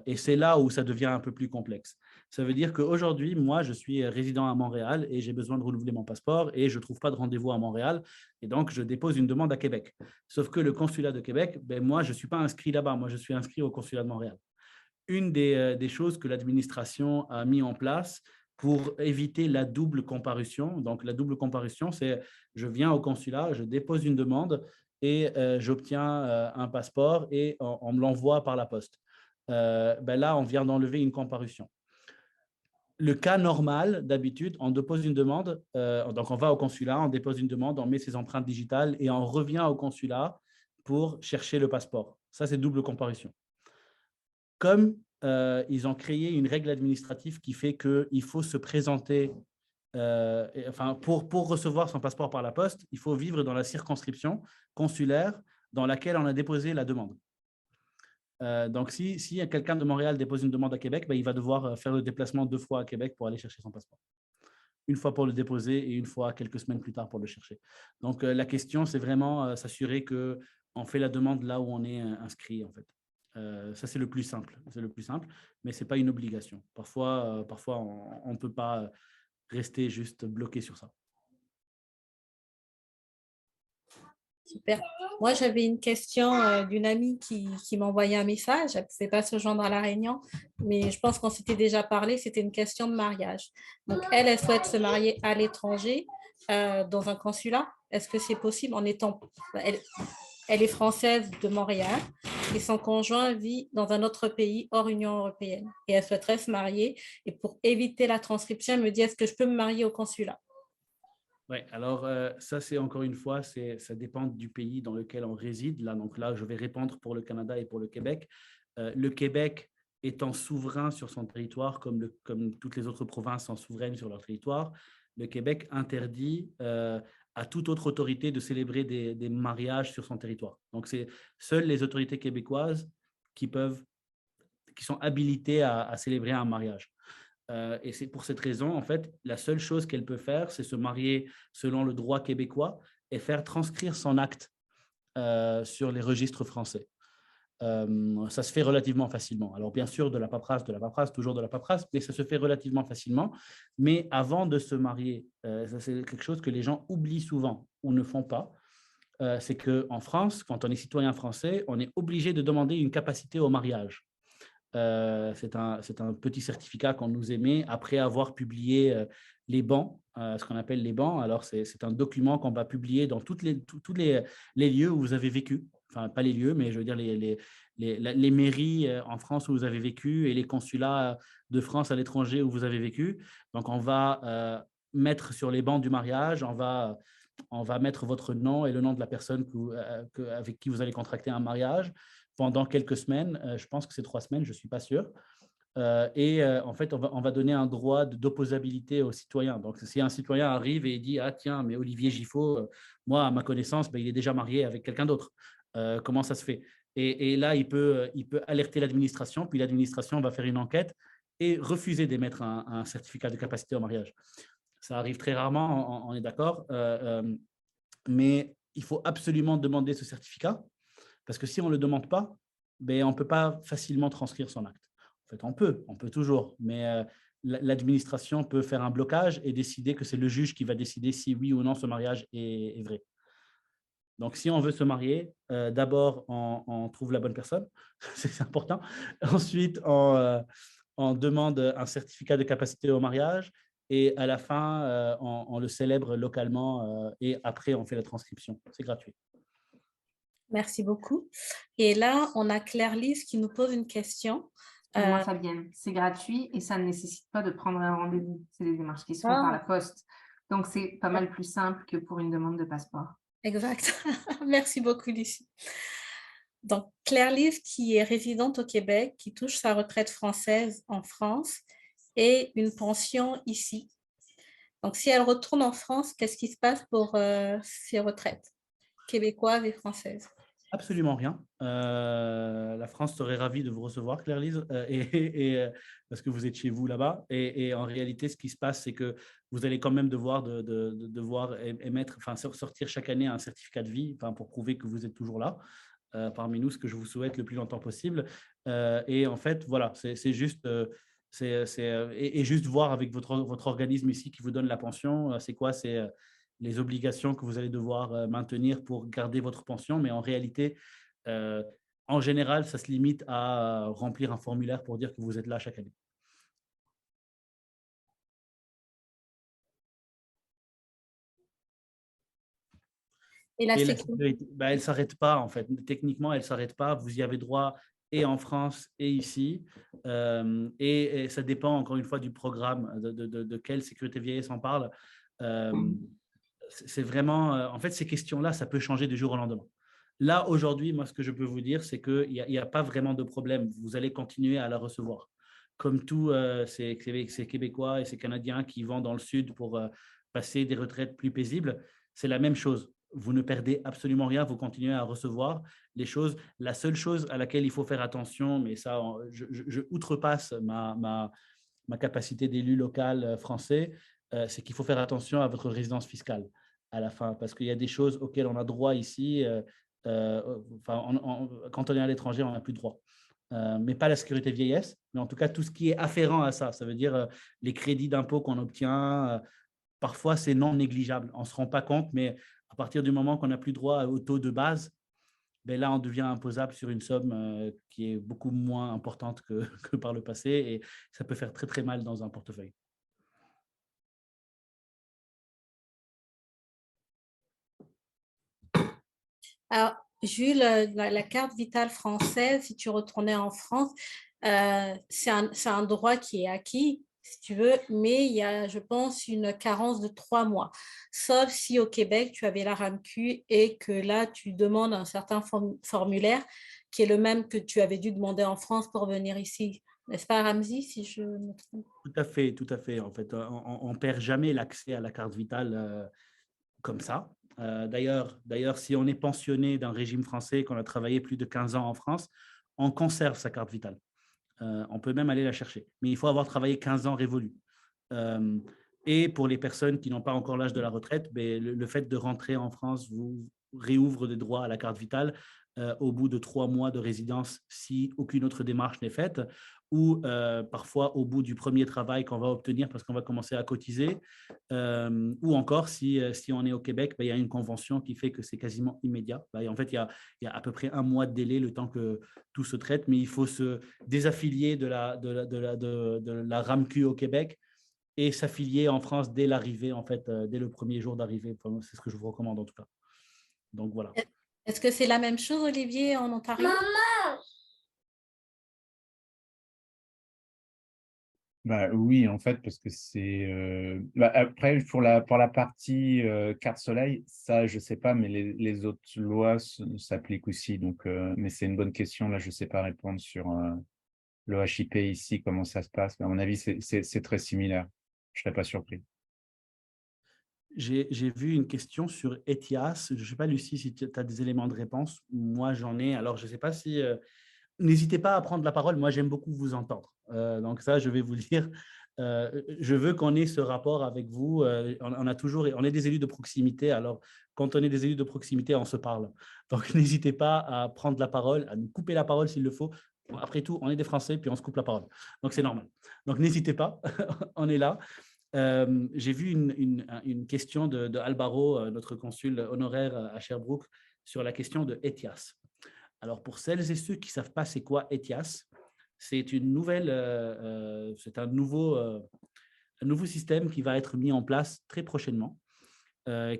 Et c'est là où ça devient un peu plus complexe. Ça veut dire qu'aujourd'hui, moi, je suis résident à Montréal et j'ai besoin de renouveler mon passeport et je ne trouve pas de rendez-vous à Montréal. Et donc, je dépose une demande à Québec. Sauf que le consulat de Québec, ben, moi, je ne suis pas inscrit là-bas. Moi, je suis inscrit au consulat de Montréal. Une des choses que l'administration a mis en place pour éviter la double comparution. Donc, la double comparution, c'est je viens au consulat, je dépose une demande et j'obtiens un passeport et on me l'envoie par la poste. Ben là, on vient d'enlever une comparution. Le cas normal, d'habitude, on dépose une demande, donc on va au consulat, on dépose une demande, on met ses empreintes digitales et on revient au consulat pour chercher le passeport. Ça, c'est double comparution. Comme ils ont créé une règle administrative qui fait qu'il faut se présenter, pour recevoir son passeport par la poste, il faut vivre dans la circonscription consulaire dans laquelle on a déposé la demande. Donc, si quelqu'un de Montréal dépose une demande à Québec, ben, il va devoir faire le déplacement 2 fois à Québec pour aller chercher son passeport. Une fois pour le déposer et une fois quelques semaines plus tard pour le chercher. Donc, la question, c'est vraiment s'assurer qu'on fait la demande là où on est inscrit, en fait. Ça, c'est le plus simple. C'est le plus simple, mais ce n'est pas une obligation. Parfois on ne peut pas rester juste bloqué sur ça. Super. Moi, j'avais une question d'une amie qui m'a envoyé un message. Elle ne pouvait pas se joindre à la réunion, mais je pense qu'on s'était déjà parlé. C'était une question de mariage. Donc, elle souhaite se marier à l'étranger, dans un consulat. Est-ce que c'est possible en étant… Elle est française de Montréal et son conjoint vit dans un autre pays hors Union européenne. Et elle souhaiterait se marier. Et pour éviter la transcription, elle me dit, est-ce que je peux me marier au consulat? Oui, alors ça, c'est encore une fois, ça dépend du pays dans lequel on réside. Donc là, je vais répondre pour le Canada et pour le Québec. Le Québec étant souverain sur son territoire, comme toutes les autres provinces sont souveraines sur leur territoire, le Québec interdit à toute autre autorité de célébrer des mariages sur son territoire. Donc, c'est seules les autorités québécoises qui sont habilitées à célébrer un mariage. Et c'est pour cette raison, en fait, la seule chose qu'elle peut faire, c'est se marier selon le droit québécois et faire transcrire son acte sur les registres français. Ça se fait relativement facilement. Alors, bien sûr, de la paperasse, toujours de la paperasse, mais ça se fait relativement facilement. Mais avant de se marier, ça c'est quelque chose que les gens oublient souvent ou ne font pas. C'est qu'en France, quand on est citoyen français, on est obligé de demander une capacité au mariage. C'est un petit certificat qu'on nous émet après avoir publié les bans, ce qu'on appelle les bans. Alors, c'est un document qu'on va publier dans tous les lieux où vous avez vécu. Enfin, pas les lieux, mais je veux dire les mairies en France où vous avez vécu et les consulats de France à l'étranger où vous avez vécu. Donc, on va mettre sur les bancs du mariage, on va mettre votre nom et le nom de la personne avec qui vous allez contracter un mariage pendant quelques semaines. Je pense que c'est 3 semaines, je ne suis pas sûr. En fait, on va donner un droit d'opposabilité aux citoyens. Donc, si un citoyen arrive et dit « Ah tiens, mais Olivier Giffaut, moi, à ma connaissance, il est déjà marié avec quelqu'un d'autre. Comment ça se fait ?» Et là, il peut alerter l'administration, puis l'administration va faire une enquête et refuser d'émettre un certificat de capacité au mariage. Ça arrive très rarement, on est d'accord, mais il faut absolument demander ce certificat parce que si on ne le demande pas, on ne peut pas facilement transcrire son acte. En fait, on peut toujours, mais l'administration peut faire un blocage et décider que c'est le juge qui va décider si oui ou non ce mariage est vrai. Donc, si on veut se marier, d'abord, on trouve la bonne personne, c'est important. Ensuite, on demande un certificat de capacité au mariage et à la fin, on le célèbre localement et après, on fait la transcription. C'est gratuit. Merci beaucoup. Et là, on a Claire-Lise qui nous pose une question. Moi, Fabienne, c'est gratuit et ça ne nécessite pas de prendre un rendez-vous. C'est des démarches qui se font par la poste. Donc, c'est pas mal plus simple que pour une demande de passeport. Exact. Merci beaucoup, Lucie. Donc, Claire-Lise, qui est résidente au Québec, qui touche sa retraite française en France et une pension ici. Donc, si elle retourne en France, qu'est-ce qui se passe pour ses retraites québécoises et françaises? Absolument rien. La France serait ravie de vous recevoir, Claire-Lise, parce que vous êtes chez vous là-bas. Et en réalité, ce qui se passe, c'est que vous allez quand même devoir sortir chaque année un certificat de vie pour prouver que vous êtes toujours là. parmi nous, ce que je vous souhaite le plus longtemps possible. Et en fait, voilà, c'est juste… et juste voir avec votre organisme ici qui vous donne la pension, c'est quoi? C'est les obligations que vous allez devoir maintenir pour garder votre pension. Mais en réalité, en général, ça se limite à remplir un formulaire pour dire que vous êtes là chaque année. Et la sécurité, elle ne s'arrête pas, en fait. Techniquement, elle ne s'arrête pas. Vous y avez droit et en France et ici. Et ça dépend, encore une fois, du programme, de quelle sécurité vieillesse on parle. C'est vraiment… en fait, ces questions-là, ça peut changer du jour au lendemain. Là, aujourd'hui, moi, ce que je peux vous dire, c'est qu'il n'y a pas vraiment de problème. Vous allez continuer à la recevoir. Comme tous ces Québécois et ces Canadiens qui vont dans le Sud pour passer des retraites plus paisibles, c'est la même chose. Vous ne perdez absolument rien, vous continuez à recevoir les choses. La seule chose à laquelle il faut faire attention, mais ça, je outrepasse ma capacité d'élu local français, c'est qu'il faut faire attention à votre résidence fiscale à la fin, parce qu'il y a des choses auxquelles on a droit ici. Quand on est à l'étranger, on n'a plus de droit. Mais pas la sécurité vieillesse, mais en tout cas tout ce qui est afférent à ça. Ça veut dire les crédits d'impôt qu'on obtient. Parfois, c'est non négligeable. On ne se rend pas compte, mais à partir du moment qu'on n'a plus droit au taux de base, ben là, on devient imposable sur une somme qui est beaucoup moins importante que par le passé, et ça peut faire très, très mal dans un portefeuille. Alors, Jules, la carte vitale française, si tu retournais en France, c'est un droit qui est acquis, si tu veux, mais il y a, je pense, une carence de 3 mois. Sauf si au Québec, tu avais la RAMQ et que là, tu demandes un certain formulaire qui est le même que tu avais dû demander en France pour venir ici. N'est-ce pas, Ramzi, si je me trompe? Tout à fait, tout à fait. En fait, on ne perd jamais l'accès à la carte vitale comme ça. D'ailleurs, si on est pensionné d'un régime français, qu'on a travaillé plus de 15 ans en France, on conserve sa carte vitale. On peut même aller la chercher. Mais il faut avoir travaillé 15 ans révolus. Et pour les personnes qui n'ont pas encore l'âge de la retraite, le fait de rentrer en France vous réouvre des droits à la carte vitale au bout de 3 mois de résidence si aucune autre démarche n'est faite, ou parfois au bout du premier travail qu'on va obtenir parce qu'on va commencer à cotiser, ou encore si on est au Québec, il y a une convention qui fait que c'est quasiment immédiat. En fait, il y a à peu près 1 mois de délai le temps que tout se traite, mais il faut se désaffilier de la RAMQ au Québec et s'affilier en France dès l'arrivée, en fait, dès le premier jour d'arrivée. Enfin, c'est ce que je vous recommande en tout cas. Donc voilà. Est-ce que c'est la même chose, Olivier, en Ontario? Maman! Oui, en fait, parce que c'est… après, pour la partie carte soleil, ça, je ne sais pas, mais les autres lois s'appliquent aussi. Donc, mais c'est une bonne question. Là, je ne sais pas répondre sur le HIP ici, comment ça se passe. Mais à mon avis, c'est très similaire. Je ne serais pas surpris. J'ai vu une question sur ETIAS. Je ne sais pas, Lucie, si tu as des éléments de réponse. Moi, j'en ai. Alors, je ne sais pas si… n'hésitez pas à prendre la parole. Moi, j'aime beaucoup vous entendre. Donc ça, je vais vous le dire. Je veux qu'on ait ce rapport avec vous. On est des élus de proximité. Alors, quand on est des élus de proximité, on se parle. Donc, n'hésitez pas à prendre la parole, à nous couper la parole s'il le faut. Après tout, on est des Français, puis on se coupe la parole. Donc, c'est normal. Donc, n'hésitez pas. On est là. J'ai vu une question de Alvaro, notre consul honoraire à Sherbrooke, sur la question de ETIAS. Alors, pour celles et ceux qui ne savent pas c'est quoi ETIAS, c'est une nouvelle, c'est un nouveau système qui va être mis en place très prochainement,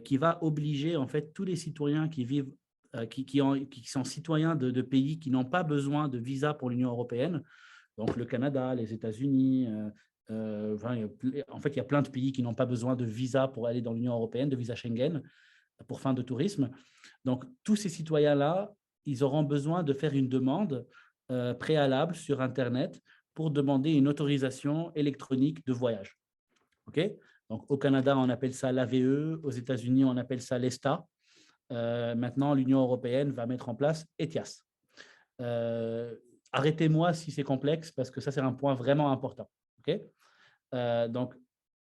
qui va obliger en fait tous les citoyens qui vivent, qui sont citoyens de pays qui n'ont pas besoin de visa pour l'Union européenne, donc le Canada, les États-Unis. En fait, il y a plein de pays qui n'ont pas besoin de visa pour aller dans l'Union européenne, de visa Schengen pour fin de tourisme. Donc, tous ces citoyens-là, ils auront besoin de faire une demande préalable sur Internet pour demander une autorisation électronique de voyage. Okay? Donc, au Canada, on appelle ça l'AVE. Aux États-Unis, on appelle ça l'ESTA. Maintenant, l'Union européenne va mettre en place ETIAS. Arrêtez-moi si c'est complexe, parce que ça, c'est un point vraiment important. Okay? Donc,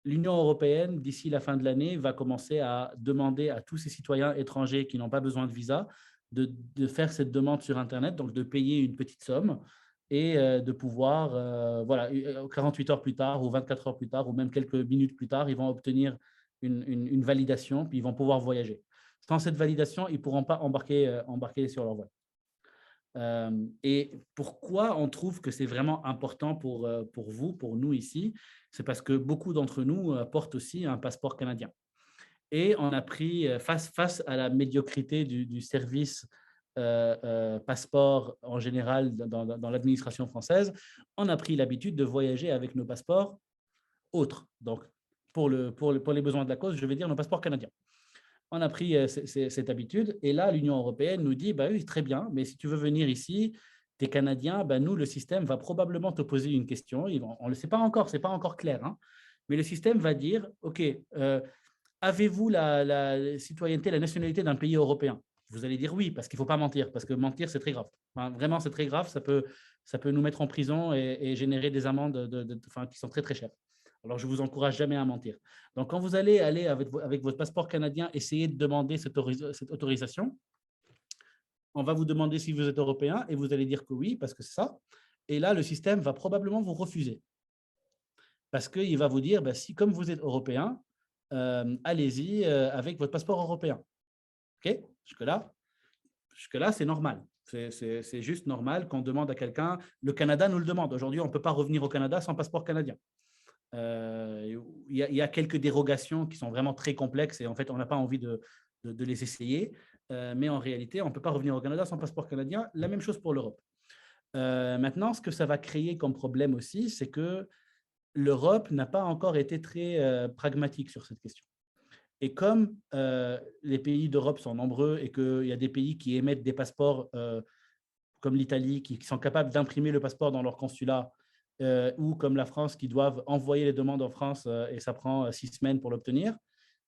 l'Union européenne, d'ici la fin de l'année, va commencer à demander à tous ces citoyens étrangers qui n'ont pas besoin de visa de faire cette demande sur Internet, donc de payer une petite somme et de pouvoir, voilà, 48 heures plus tard ou 24 heures plus tard ou même quelques minutes plus tard, ils vont obtenir une validation, puis ils vont pouvoir voyager. Sans cette validation, ils ne pourront pas embarquer sur leur vol. Et pourquoi on trouve que c'est vraiment important pour vous, pour nous ici, c'est parce que beaucoup d'entre nous portent aussi un passeport canadien. Et on a pris, face à la médiocrité du service passeport en général dans l'administration française, on a pris l'habitude de voyager avec nos passeports autres. Donc, pour les besoins de la cause, je vais dire nos passeports canadiens. On a pris cette habitude et là, l'Union européenne nous dit, bah oui, très bien, mais si tu veux venir ici, tu es Canadien, bah nous, le système va probablement te poser une question. On ne le sait pas encore, ce n'est pas encore clair, hein, mais le système va dire, OK, avez-vous la citoyenneté, la nationalité d'un pays européen? Vous allez dire oui, parce qu'il ne faut pas mentir, parce que mentir, c'est très grave. Enfin, vraiment, c'est très grave, ça peut nous mettre en prison et générer des amendes qui sont très, très chères. Alors, je ne vous encourage jamais à mentir. Donc, quand vous allez avec votre passeport canadien, essayer de demander cette autorisation, on va vous demander si vous êtes européen et vous allez dire que oui, parce que c'est ça. Et là, le système va probablement vous refuser. Parce qu'il va vous dire, si comme vous êtes européen, allez-y avec votre passeport européen. OK? Jusque-là, c'est normal. C'est juste normal qu'on demande à quelqu'un. Le Canada nous le demande. Aujourd'hui, on ne peut pas revenir au Canada sans passeport canadien. Il y a quelques dérogations qui sont vraiment très complexes et en fait, on n'a pas envie de les essayer. Mais en réalité, on ne peut pas revenir au Canada sans passeport canadien. La même chose pour l'Europe. Maintenant, ce que ça va créer comme problème aussi, c'est que l'Europe n'a pas encore été très pragmatique sur cette question. Et comme les pays d'Europe sont nombreux et qu'il y a des pays qui émettent des passeports comme l'Italie, qui sont capables d'imprimer le passeport dans leur consulat, ou comme la France, qui doivent envoyer les demandes en France et ça prend 6 semaines pour l'obtenir,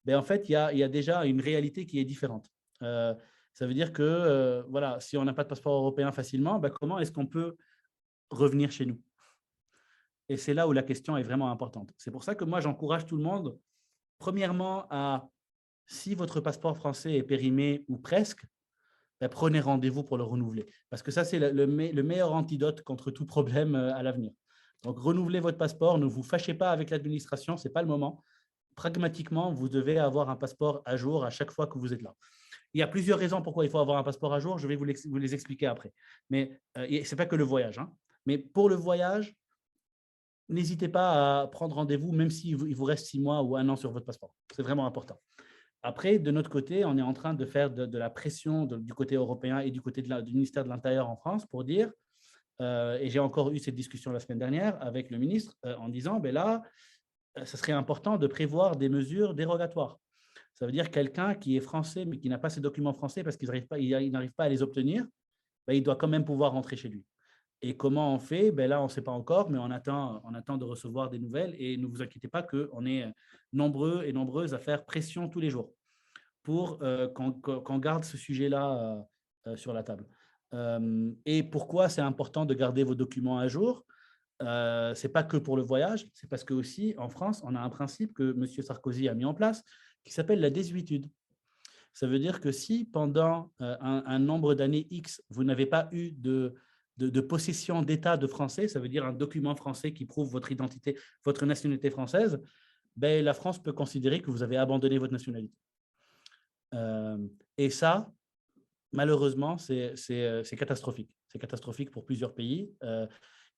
ben en fait, il y a déjà une réalité qui est différente. Ça veut dire que voilà, si on n'a pas de passeport européen facilement, ben comment est-ce qu'on peut revenir chez nous? Et c'est là où la question est vraiment importante. C'est pour ça que moi, j'encourage tout le monde, premièrement, si votre passeport français est périmé ou presque, ben prenez rendez-vous pour le renouveler. Parce que ça, c'est le meilleur antidote contre tout problème à l'avenir. Donc, renouvelez votre passeport, ne vous fâchez pas avec l'administration, ce n'est pas le moment. Pragmatiquement, vous devez avoir un passeport à jour à chaque fois que vous êtes là. Il y a plusieurs raisons pourquoi il faut avoir un passeport à jour, je vais vous les expliquer après. Mais ce n'est pas que le voyage. Hein. Mais pour le voyage, n'hésitez pas à prendre rendez-vous, même s'il vous reste 6 mois ou 1 an sur votre passeport. C'est vraiment important. Après, de notre côté, on est en train de faire de la pression du côté européen et du côté du ministère de l'Intérieur en France pour dire, et j'ai encore eu cette discussion la semaine dernière avec le ministre en disant, ben là, ce serait important de prévoir des mesures dérogatoires. Ça veut dire quelqu'un qui est français mais qui n'a pas ses documents français parce qu'il n'arrive pas à les obtenir, ben, il doit quand même pouvoir rentrer chez lui. Et comment on fait? Ben là, on ne sait pas encore, mais on attend de recevoir des nouvelles. Et ne vous inquiétez pas qu'on est nombreux et nombreuses à faire pression tous les jours pour qu'on garde ce sujet-là sur la table. Et pourquoi c'est important de garder vos documents à jour? Ce n'est pas que pour le voyage, c'est parce que aussi en France, on a un principe que M. Sarkozy a mis en place qui s'appelle la désuétude. Ça veut dire que si pendant un nombre d'années X, vous n'avez pas eu de possession d'état de français, ça veut dire un document français qui prouve votre identité, votre nationalité française, ben, la France peut considérer que vous avez abandonné votre nationalité. Et ça, malheureusement, c'est catastrophique. C'est catastrophique pour plusieurs pays.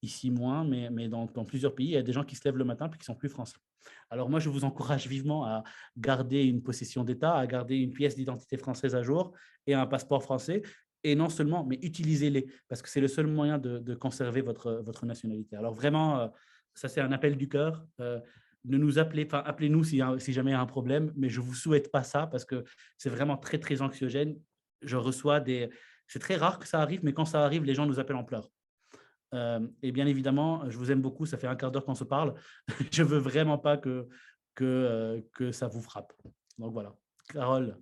Ici moins, mais dans plusieurs pays, il y a des gens qui se lèvent le matin et qui ne sont plus français. Alors moi, je vous encourage vivement à garder une possession d'État, à garder une pièce d'identité française à jour et un passeport français. Et non seulement, mais utilisez-les, parce que c'est le seul moyen de conserver votre nationalité. Alors vraiment, ça c'est un appel du cœur. Ne nous appelez-nous si jamais il y a un problème, mais je ne vous souhaite pas ça, parce que c'est vraiment très, très anxiogène. Je reçois c'est très rare que ça arrive, mais quand ça arrive, les gens nous appellent en pleurs. Et bien évidemment, je vous aime beaucoup, ça fait un quart d'heure qu'on se parle. Je ne veux vraiment pas que ça vous frappe. Donc voilà. Carole.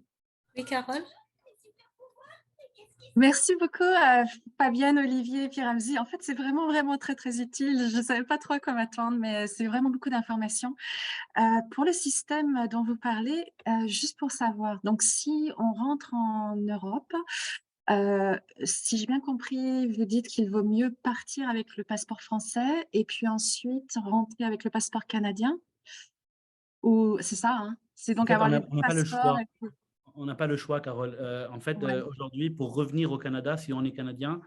Oui, Carole. Merci beaucoup Fabienne, Olivier et puis Ramzy. En fait, c'est vraiment, vraiment très, très utile. Je ne savais pas trop quoi m'attendre, mais c'est vraiment beaucoup d'informations. Pour le système dont vous parlez, juste pour savoir, donc si on rentre en Europe, Si j'ai bien compris, vous dites qu'il vaut mieux partir avec le passeport français et puis ensuite rentrer avec le passeport canadien? Ou c'est ça, hein? C'est En donc fait, avoir on les n'a 2 pas le passeports choix. et puis On n'a pas le choix, Carole. En fait, ouais. aujourd'hui, pour revenir au Canada, si on est Canadien,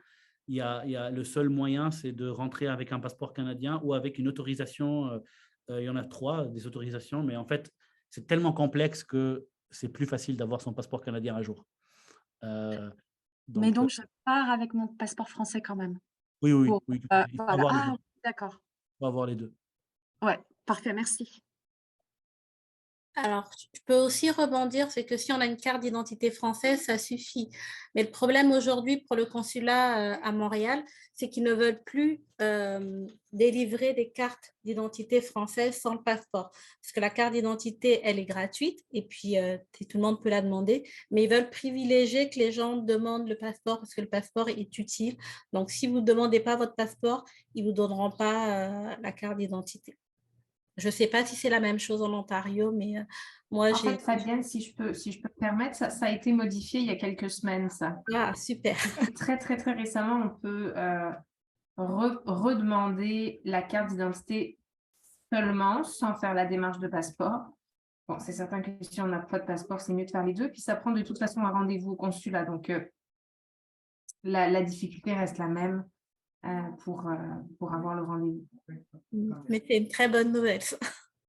il y a le seul moyen, c'est de rentrer avec un passeport canadien ou avec une autorisation. Il y en a 3, des autorisations, mais en fait, c'est tellement complexe que c'est plus facile d'avoir son passeport canadien à jour. Euh, Mais donc, donc je pars avec mon passeport français quand même oui, oui, pour, oui, tout à fait. Il faut voilà. avoir les deux. Ah, d'accord. Il faut avoir les deux. Ouais, parfait, merci. Alors, je peux aussi rebondir, c'est que si on a une carte d'identité française, ça suffit. Mais le problème aujourd'hui pour le consulat à Montréal, c'est qu'ils ne veulent plus délivrer des cartes d'identité françaises sans le passeport. Parce que la carte d'identité, elle est gratuite et puis tout le monde peut la demander. Mais ils veulent privilégier que les gens demandent le passeport parce que le passeport est utile. Donc, si vous ne demandez pas votre passeport, ils ne vous donneront pas la carte d'identité. Je ne sais pas si c'est la même chose en Ontario, mais moi, En j'ai... fait, Fabienne, si je peux me permettre, ça a été modifié il y a quelques semaines, ça. Ah, super. Très, très, très récemment, on peut redemander la carte d'identité seulement, sans faire la démarche de passeport. Bon, c'est certain que si on n'a pas de passeport, c'est mieux de faire les deux. Puis ça prend de toute façon un rendez-vous au consulat. Donc, la difficulté reste la même pour avoir le rendez-vous. Mais c'est une très bonne nouvelle, ça.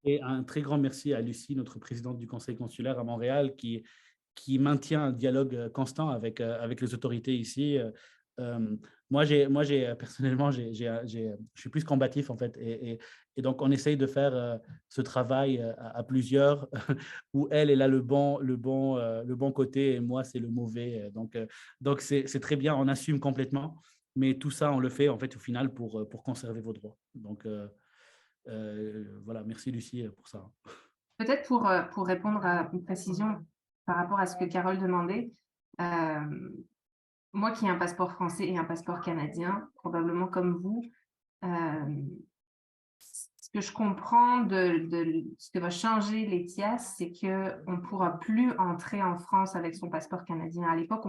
Et un très grand merci à Lucie, notre présidente du conseil consulaire à Montréal, qui maintient un dialogue constant avec les autorités ici. Moi, personnellement, je suis plus combatif, en fait. Et donc, on essaye de faire ce travail à plusieurs, où elle a le bon côté et moi, c'est le mauvais. Donc c'est très bien, on assume complètement. Mais tout ça, on le fait, en fait, au final, pour conserver vos droits. Donc, voilà, merci Lucie pour ça. Peut-être pour répondre à une précision par rapport à ce que Carole demandait, moi qui ai un passeport français et un passeport canadien, probablement comme vous, ce que je comprends de ce que va changer l'ETIAS, c'est qu'on ne pourra plus entrer en France avec son passeport canadien. À l'époque,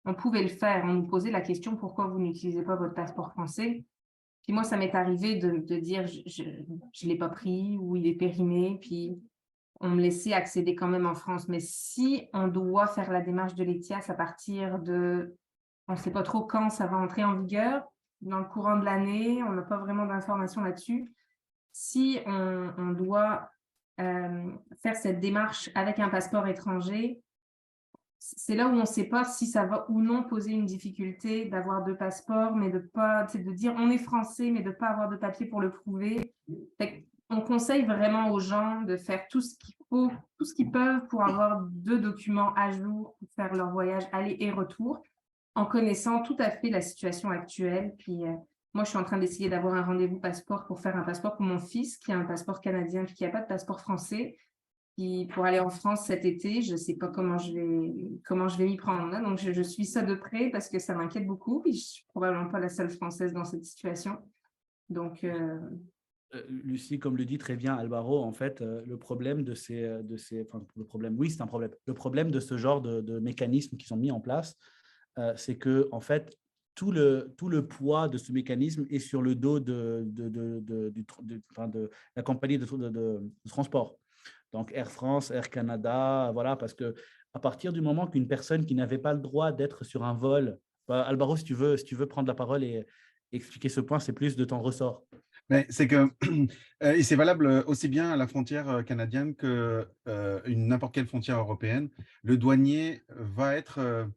on pouvait le faire. On nous posait la question, pourquoi vous n'utilisez pas votre passeport français? Puis moi, ça m'est arrivé de dire, je ne l'ai pas pris ou il est périmé, puis on me laissait accéder quand même en France. Mais si on doit faire la démarche de l'ETIAS à partir de, on ne sait pas trop quand ça va entrer en vigueur, dans le courant de l'année, on n'a pas vraiment d'informations là-dessus. Si on doit faire cette démarche avec un passeport étranger, c'est là où on ne sait pas si ça va ou non poser une difficulté d'avoir 2 passeports, mais de dire on est français, mais de ne pas avoir de papier pour le prouver. On conseille vraiment aux gens de faire tout ce qu'il faut, tout ce qu'ils peuvent pour avoir 2 documents à jour pour faire leur voyage aller et retour, en connaissant tout à fait la situation actuelle. Puis moi, je suis en train d'essayer d'avoir un rendez-vous passeport pour faire un passeport pour mon fils, qui a un passeport canadien puis qui n'a pas de passeport français. Puis pour aller en France cet été, je ne sais pas comment je vais m'y prendre. Hein. Donc, je suis ça de près parce que ça m'inquiète beaucoup. Puis je ne suis probablement pas la seule Française dans cette situation. Donc, Lucie, comme le dit très bien Alvaro, en fait, le problème de le problème, oui, c'est un problème. Le problème de ce genre de mécanismes qui sont mis en place, c'est que, en fait, tout le poids de ce mécanisme est sur le dos de la compagnie de transport. Donc Air France, Air Canada, voilà, parce que à partir du moment qu'une personne qui n'avait pas le droit d'être sur un vol, Alvaro, si tu veux prendre la parole et expliquer ce point, c'est plus de ton ressort. Mais c'est que et c'est valable aussi bien à la frontière canadienne que n'importe quelle frontière européenne. Le douanier va être,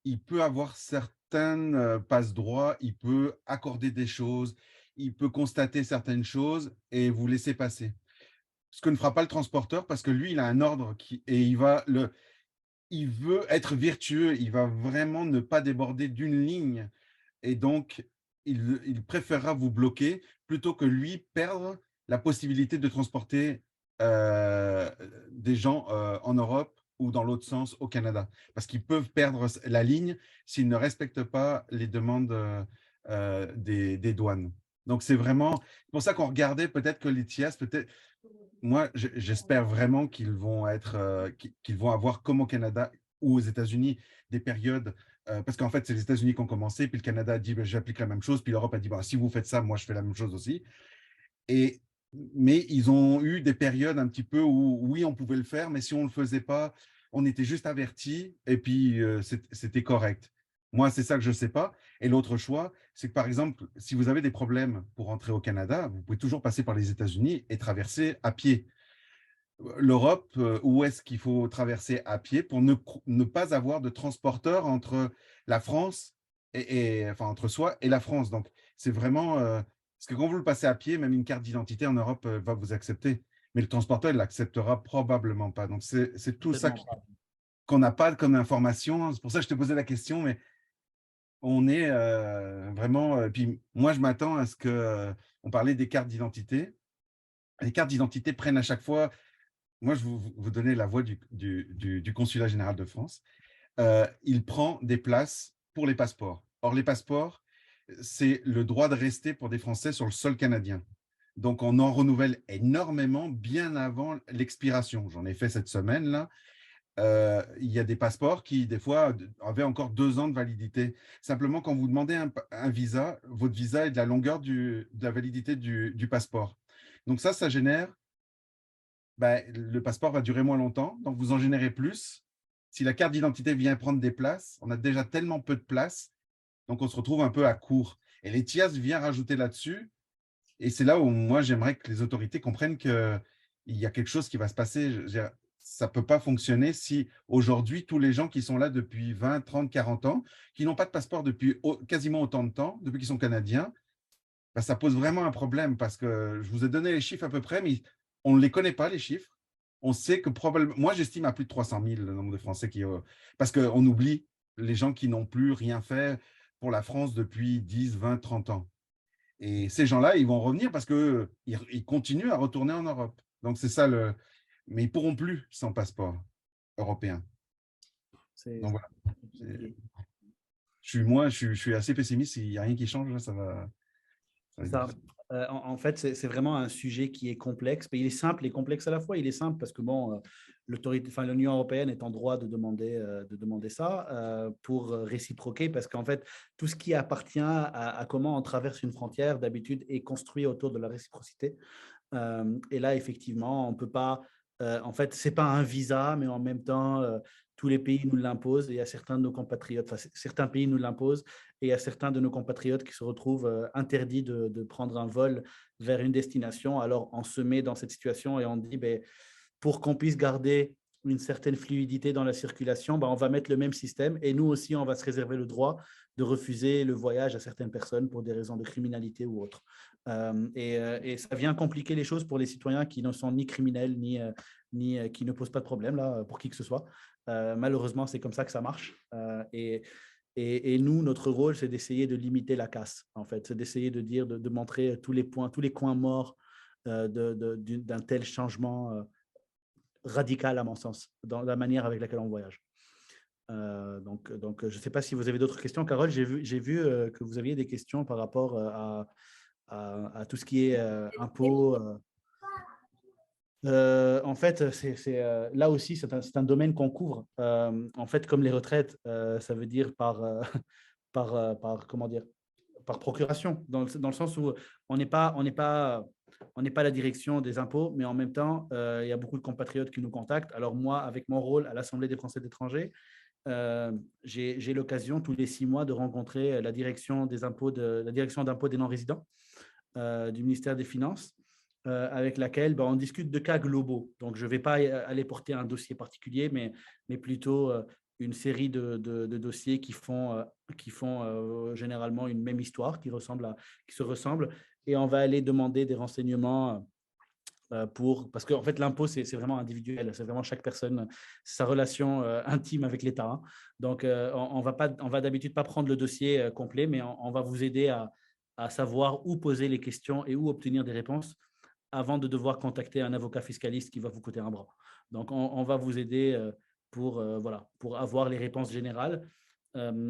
il peut avoir certaines passe-droits, il peut accorder des choses, il peut constater certaines choses et vous laisser passer. Ce que ne fera pas le transporteur parce que lui, il a un ordre et il veut être vertueux, il va vraiment ne pas déborder d'une ligne et donc il préférera vous bloquer plutôt que lui perdre la possibilité de transporter des gens en Europe ou dans l'autre sens au Canada. Parce qu'ils peuvent perdre la ligne s'ils ne respectent pas les demandes des douanes. Donc, c'est vraiment pour ça qu'on regardait peut-être que les TIAS, moi, j'espère vraiment qu'ils vont avoir, comme au Canada ou aux États-Unis, des périodes parce qu'en fait, c'est les États-Unis qui ont commencé, puis le Canada a dit bah, j'applique la même chose, puis l'Europe a dit bah, si vous faites ça, moi je fais la même chose aussi. Mais ils ont eu des périodes un petit peu où oui, on pouvait le faire, mais si on ne le faisait pas, on était juste avertis et puis c'était correct. Moi, c'est ça que je ne sais pas. Et l'autre choix, c'est que par exemple, si vous avez des problèmes pour entrer au Canada, vous pouvez toujours passer par les États-Unis et traverser à pied. L'Europe, où est-ce qu'il faut traverser à pied pour ne pas avoir de transporteur entre la France enfin, entre soi et la France. Donc, c'est vraiment parce que quand vous le passez à pied, même une carte d'identité en Europe va vous accepter, mais le transporteur, il l'acceptera probablement pas. Donc, c'est tout ça qu'on n'a pas comme information. C'est pour ça que je te posais la question, mais on est vraiment. Puis moi, je m'attends à ce que on parlait des cartes d'identité. Les cartes d'identité prennent à chaque fois. Moi, je vous donner la voix du Consulat général de France. Il prend des places pour les passeports. Or, les passeports, c'est le droit de rester pour des Français sur le sol canadien. Donc, on en renouvelle énormément bien avant l'expiration. J'en ai fait cette semaine, là. Il y a des passeports qui, des fois, avaient encore 2 ans de validité. Simplement, quand vous demandez un visa, votre visa est de la longueur de la validité du passeport. Donc ça génère le passeport va durer moins longtemps, donc vous en générez plus. Si la carte d'identité vient prendre des places, on a déjà tellement peu de places, donc on se retrouve un peu à court. Et l'ETIAS vient rajouter là-dessus, et c'est là où moi j'aimerais que les autorités comprennent qu'il y a quelque chose qui va se passer. Ça ne peut pas fonctionner si aujourd'hui, tous les gens qui sont là depuis 20, 30, 40 ans, qui n'ont pas de passeport depuis quasiment autant de temps, depuis qu'ils sont canadiens, ça pose vraiment un problème parce que je vous ai donné les chiffres à peu près, mais on ne les connaît pas, les chiffres. On sait que probablement, moi j'estime à plus de 300 000 le nombre de Français qui, parce qu'on oublie les gens qui n'ont plus rien fait pour la France depuis 10, 20, 30 ans. Et ces gens-là, ils vont revenir parce qu'ils continuent à retourner en Europe. Donc c'est ça mais ils ne pourront plus sans passeport européen. Donc voilà. Je suis assez pessimiste. S'il n'y a rien qui change, là, ça va. En fait, c'est vraiment un sujet qui est complexe. Mais il est simple et complexe à la fois. Il est simple parce que l'Union européenne est en droit de demander ça pour réciproquer, parce qu'en fait, tout ce qui appartient à comment on traverse une frontière, d'habitude, est construit autour de la réciprocité. Et là, effectivement, on ne peut pas. En fait, ce n'est pas un visa, mais en même temps, tous les pays nous l'imposent et il y a certains de nos compatriotes, certains pays nous l'imposent et il y a certains de nos compatriotes qui se retrouvent interdits de prendre un vol vers une destination. Alors, on se met dans cette situation et on dit, pour qu'on puisse garder une certaine fluidité dans la circulation, on va mettre le même système et nous aussi, on va se réserver le droit de refuser le voyage à certaines personnes pour des raisons de criminalité ou autres. Et ça vient compliquer les choses pour les citoyens qui ne sont ni criminels, ni qui ne posent pas de problème là, pour qui que ce soit. Malheureusement, c'est comme ça que ça marche. Et nous, notre rôle, c'est d'essayer de limiter la casse, en fait. C'est d'essayer de montrer tous les points, tous les coins morts d'un tel changement radical, à mon sens, dans la manière avec laquelle on voyage. Donc, je ne sais pas si vous avez d'autres questions. Carole, j'ai vu que vous aviez des questions par rapport à tout ce qui est impôts. En fait, là aussi, c'est un domaine qu'on couvre. En fait, comme les retraites, ça veut dire comment dire, par procuration, dans le sens où on n'est pas la direction des impôts, mais en même temps, il y a beaucoup de compatriotes qui nous contactent. Alors moi, avec mon rôle à l'Assemblée des Français de l'étranger, j'ai l'occasion tous les 6 mois de rencontrer la direction d'impôts des non-résidents du ministère des Finances, avec laquelle on discute de cas globaux. Donc, je ne vais pas aller porter un dossier particulier, mais plutôt une série de dossiers qui font généralement une même histoire, qui se ressemblent. Et on va aller demander des renseignements parce qu'en fait, l'impôt, c'est vraiment individuel. C'est vraiment chaque personne, sa relation intime avec l'État. Hein. Donc, on va d'habitude pas prendre le dossier complet, mais on va vous aider à savoir où poser les questions et où obtenir des réponses avant de devoir contacter un avocat fiscaliste qui va vous coûter un bras. Donc, on va vous aider pour avoir les réponses générales.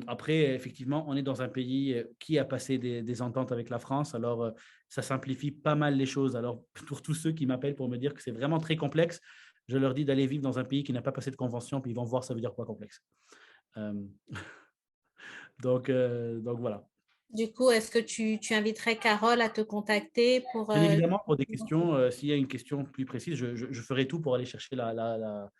Après, effectivement, on est dans un pays qui a passé des ententes avec la France, alors ça simplifie pas mal les choses. Alors, pour tous ceux qui m'appellent pour me dire que c'est vraiment très complexe, je leur dis d'aller vivre dans un pays qui n'a pas passé de convention, puis ils vont voir ça veut dire quoi complexe. Donc voilà. Du coup, est-ce que tu inviterais Carole à te contacter pour… Bien évidemment, pour des questions, s'il y a une question plus précise, je ferai tout pour aller chercher la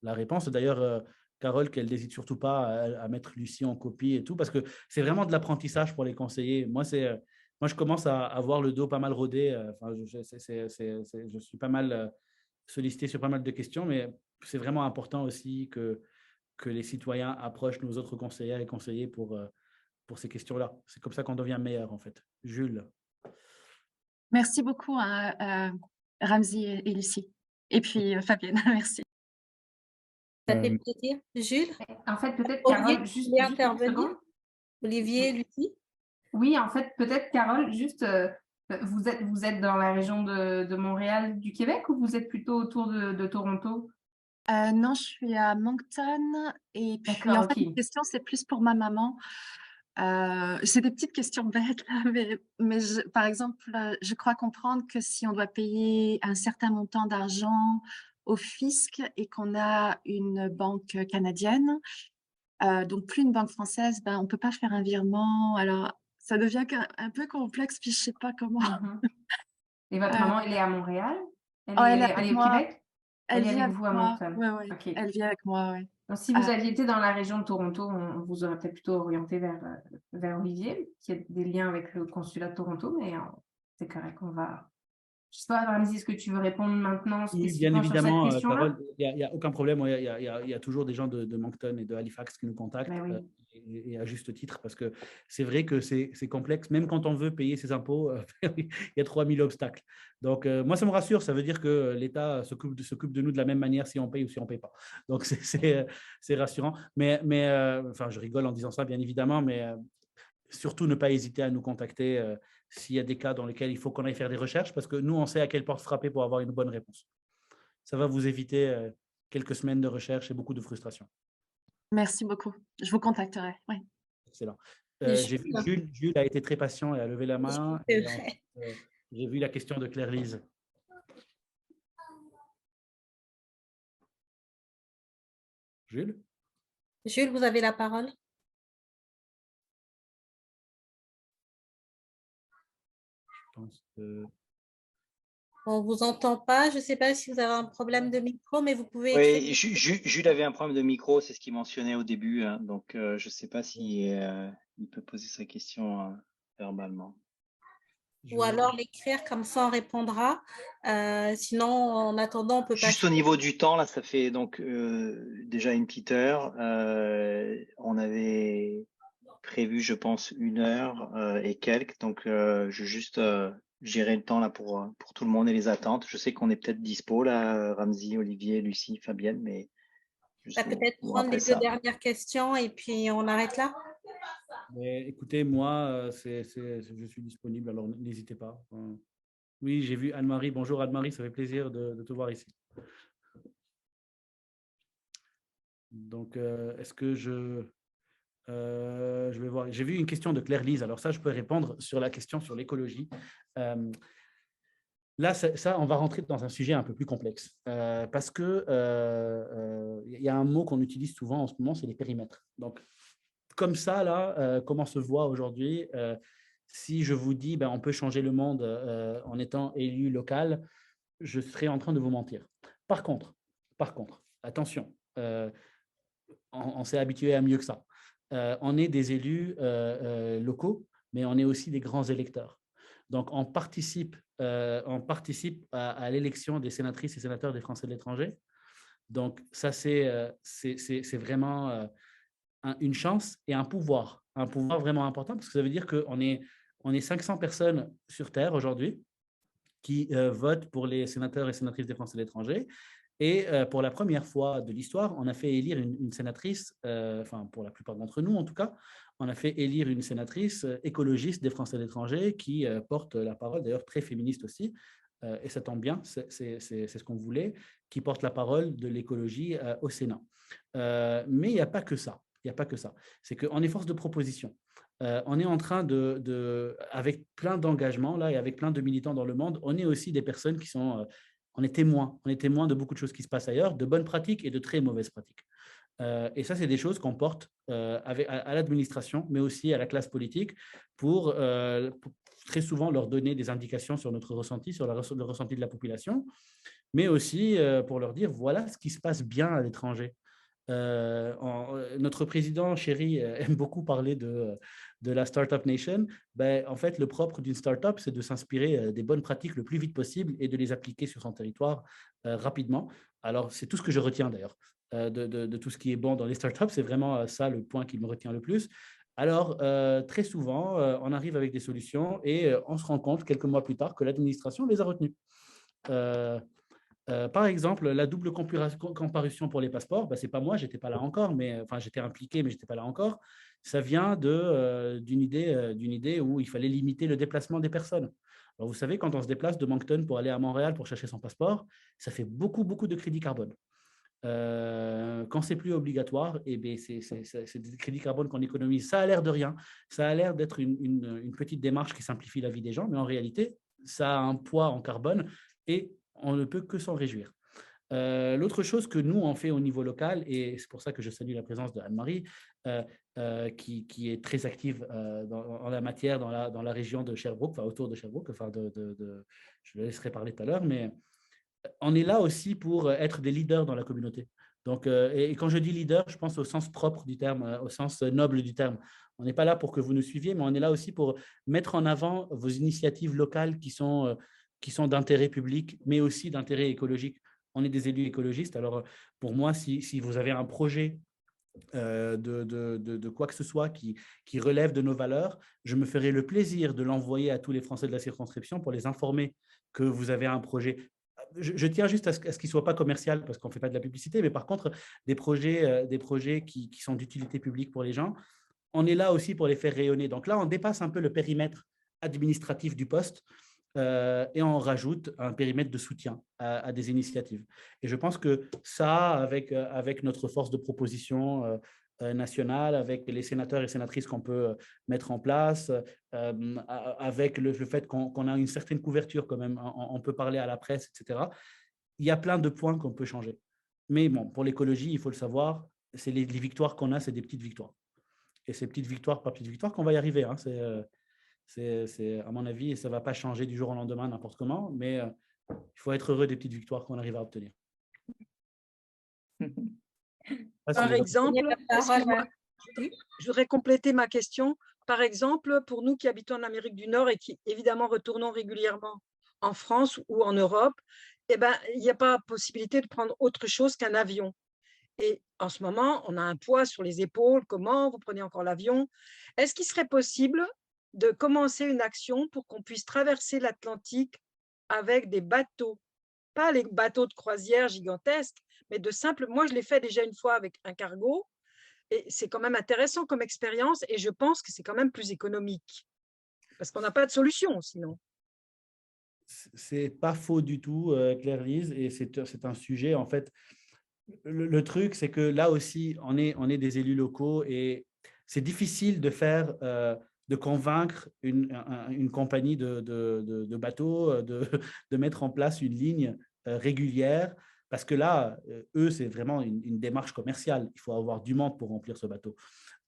réponse. D'ailleurs, Carole, qu'elle n'hésite surtout pas à mettre Lucie en copie et tout, parce que c'est vraiment de l'apprentissage pour les conseillers. Moi, je commence à avoir le dos pas mal rodé. Je suis pas mal sollicité sur pas mal de questions, mais c'est vraiment important aussi que les citoyens approchent nos autres conseillères et conseillers pour ces questions-là. C'est comme ça qu'on devient meilleur, en fait. Jules. Merci beaucoup à Ramzy et Lucie. Et puis Fabienne, merci. Ça fait plaisir. Jules? En fait, peut-être Olivier, Carole, juste voulez une intervenir? seconde. Olivier, Lucie? Oui, en fait, peut-être Carole, juste, vous êtes dans la région de Montréal, du Québec, ou vous êtes plutôt autour de Toronto? Non, je suis à Moncton et puis D'accord, en fait, ok. la question, c'est plus pour ma maman. C'est des petites questions bêtes, là, mais par exemple, je crois comprendre que si on doit payer un certain montant d'argent au fisc et qu'on a une banque canadienne, donc plus une banque française, ben, on ne peut pas faire un virement. Alors, ça devient un peu complexe, puis je ne sais pas comment. Et votre maman, elle est à Montréal? Elle Oh, est, elle est elle avec est au moi. Québec? Elle Elle est vit avec avec vous à moi. Moncton? Ouais. Ok. Elle vit avec moi, ouais. Donc, si vous aviez été dans la région de Toronto, on vous aurait peut-être plutôt orienté vers Olivier, qui a des liens avec le consulat de Toronto, mais c'est correct, on va… Je sais pas, Ramzy, est-ce que tu veux répondre maintenant Oui, spécifiquement bien sur cette évidemment, question-là? Carole, il n'y a aucun problème. Il y a toujours des gens de Moncton et de Halifax qui nous contactent, Ben oui. et à juste titre, parce que c'est vrai que c'est complexe. Même quand on veut payer ses impôts, il y a 3000 obstacles. Donc, moi, ça me rassure. Ça veut dire que l'État s'occupe de nous de la même manière si on paye ou si on ne paye pas. Donc, c'est rassurant. Mais enfin, je rigole en disant ça, bien évidemment, mais surtout ne pas hésiter à nous contacter s'il y a des cas dans lesquels il faut qu'on aille faire des recherches, parce que nous, on sait à quelle porte frapper pour avoir une bonne réponse. Ça va vous éviter quelques semaines de recherche et beaucoup de frustration. Merci beaucoup. Je vous contacterai. Oui. Excellent. J'ai vu Jules a été très patient et a levé la main. Et ensuite, j'ai vu la question de Claire-Lise. Jules? Jules, vous avez la parole. Je pense que… On ne vous entend pas. Je ne sais pas si vous avez un problème de micro, mais vous pouvez écrire. Oui, Jules avait un problème de micro, c'est ce qu'il mentionnait au début, hein, donc je ne sais pas si il peut poser sa question verbalement. Ou alors l'écrire, comme ça on répondra. Sinon, en attendant, on peut pas… Juste au niveau du temps, là, ça fait donc déjà une petite heure. On avait prévu, je pense, 1 heure et quelques. Donc, je vais juste gérer le temps là pour tout le monde et les attentes. Je sais qu'on est peut-être dispo là, Ramzy, Olivier, Lucie, Fabienne, mais peut-être prendre les 2 dernières questions et puis on arrête là. Mais écoutez, moi, je suis disponible, alors n'hésitez pas. Oui, j'ai vu Anne-Marie. Bonjour Anne-Marie, ça fait plaisir de te voir ici. Donc, est-ce que je vais voir. J'ai vu une question de Claire-Lise. Alors ça, je peux répondre sur la question sur l'écologie. Là, ça, on va rentrer dans un sujet un peu plus complexe parce que il y a un mot qu'on utilise souvent en ce moment, c'est les périmètres. Donc, comme ça, là, comment se voit aujourd'hui, si je vous dis on peut changer le monde en étant élu local, je serais en train de vous mentir. Par contre, attention, on s'est habitué à mieux que ça. On est des élus locaux, mais on est aussi des grands électeurs. Donc, on participe à l'élection des sénatrices et sénateurs des Français de l'étranger. Donc, ça, c'est vraiment une chance et un pouvoir vraiment important, parce que ça veut dire qu'on est 500 personnes sur Terre aujourd'hui qui votent pour les sénateurs et sénatrices des Français de l'étranger. Et pour la première fois de l'histoire, on a fait élire une sénatrice, enfin pour la plupart d'entre nous en tout cas, on a fait élire une sénatrice écologiste des Français de l'étranger qui porte la parole, d'ailleurs très féministe aussi, et ça tombe bien, c'est ce qu'on voulait, qui porte la parole de l'écologie au Sénat. Mais il n'y a pas que ça. Il n'y a pas que ça. C'est qu'on est force de proposition. On est en train avec plein d'engagements là et avec plein de militants dans le monde, on est aussi des personnes qui sont… on est témoins de beaucoup de choses qui se passent ailleurs, de bonnes pratiques et de très mauvaises pratiques. Et ça, c'est des choses qu'on porte à l'administration, mais aussi à la classe politique pour très souvent leur donner des indications sur notre ressenti, sur le ressenti de la population, mais aussi pour leur dire voilà ce qui se passe bien à l'étranger. Notre président chéri aime beaucoup parler de la Startup Nation. Ben, en fait, le propre d'une startup, c'est de s'inspirer des bonnes pratiques le plus vite possible et de les appliquer sur son territoire rapidement. Alors, c'est tout ce que je retiens d'ailleurs de tout ce qui est bon dans les startups. C'est vraiment ça le point qui me retient le plus. Alors, très souvent, on arrive avec des solutions et on se rend compte quelques mois plus tard que l'administration les a retenues. Par exemple, la double comparution pour les passeports, ce n'est pas moi, je n'étais pas là encore, mais enfin, j'étais impliqué, mais je n'étais pas là encore. Ça vient d'une idée où il fallait limiter le déplacement des personnes. Alors, vous savez, quand on se déplace de Moncton pour aller à Montréal pour chercher son passeport, ça fait beaucoup, beaucoup de crédits carbone. Quand c'est plus obligatoire, c'est des crédits carbone qu'on économise. Ça a l'air de rien, ça a l'air d'être une petite démarche qui simplifie la vie des gens, mais en réalité, ça a un poids en carbone et on ne peut que s'en réjouir. L'autre chose que nous, on fait au niveau local, et c'est pour ça que je salue la présence de Anne-Marie, qui est très active en la matière dans la région de Sherbrooke, enfin autour de Sherbrooke, je le laisserai parler tout à l'heure, mais on est là aussi pour être des leaders dans la communauté. Donc, et quand je dis leader, je pense au sens propre du terme, au sens noble du terme. On n'est pas là pour que vous nous suiviez, mais on est là aussi pour mettre en avant vos initiatives locales qui sont d'intérêt public, mais aussi d'intérêt écologique. On est des élus écologistes. Alors, pour moi, si vous avez un projet de quoi que ce soit qui relève de nos valeurs, je me ferai le plaisir de l'envoyer à tous les Français de la circonscription pour les informer que vous avez un projet. Je tiens juste à ce qu'il ne soit pas commercial parce qu'on ne fait pas de la publicité, mais par contre, des projets qui sont d'utilité publique pour les gens, on est là aussi pour les faire rayonner. Donc là, on dépasse un peu le périmètre administratif du poste et on rajoute un périmètre de soutien à des initiatives. Et je pense que ça, avec notre force de proposition nationale, avec les sénateurs et sénatrices qu'on peut mettre en place, avec le fait qu'on a une certaine couverture quand même, on peut parler à la presse, etc. Il y a plein de points qu'on peut changer. Mais bon, pour l'écologie, il faut le savoir, c'est les victoires qu'on a, c'est des petites victoires. Et ces petites victoires, pas petites victoires, qu'on va y arriver. Hein, c'est, à mon avis, ça ne va pas changer du jour au lendemain n'importe comment, mais il faut être heureux des petites victoires qu'on arrive à obtenir. Par exemple, je voudrais compléter ma question. Par exemple, pour nous qui habitons en Amérique du Nord et qui, évidemment, retournons régulièrement en France ou en Europe, il n'y a pas possibilité de prendre autre chose qu'un avion. Et en ce moment, on a un poids sur les épaules. Comment vous prenez encore l'avion? Est-ce qu'il serait possible de commencer une action pour qu'on puisse traverser l'Atlantique avec des bateaux? Pas les bateaux de croisière gigantesques, mais de simples… Moi, je l'ai fait déjà une fois avec un cargo. Et c'est quand même intéressant comme expérience. Et je pense que c'est quand même plus économique. Parce qu'on n'a pas de solution sinon. C'est pas faux du tout, Claire-Lise. Et c'est un sujet, en fait… Le truc, c'est que là aussi, on est des élus locaux et c'est difficile de convaincre une compagnie de bateaux de mettre en place une ligne régulière parce que là, eux, c'est vraiment une démarche commerciale. Il faut avoir du monde pour remplir ce bateau.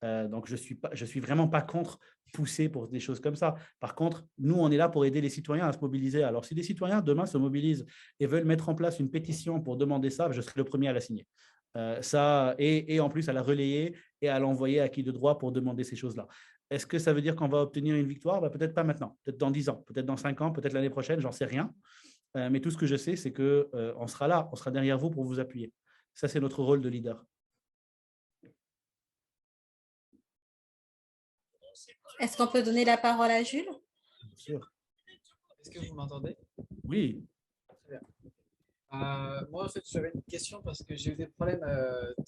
Donc, je suis vraiment pas contre pousser pour des choses comme ça. Par contre, nous, on est là pour aider les citoyens à se mobiliser. Alors, si les citoyens demain se mobilisent et veulent mettre en place une pétition pour demander ça, je serai le premier à la signer. Et en plus à la relayer et à l'envoyer à qui de droit pour demander ces choses-là. Est-ce que ça veut dire qu'on va obtenir une victoire? Peut-être pas maintenant, peut-être dans 10 ans, peut-être dans 5 ans, peut-être l'année prochaine, j'en sais rien. Mais tout ce que je sais, c'est qu'on sera là, on sera derrière vous pour vous appuyer. Ça, c'est notre rôle de leader. Est-ce qu'on peut donner la parole à Jules? Bien sûr. Est-ce que vous m'entendez? Oui. Très bien. Moi, en fait, j'avais une question parce que j'ai eu des problèmes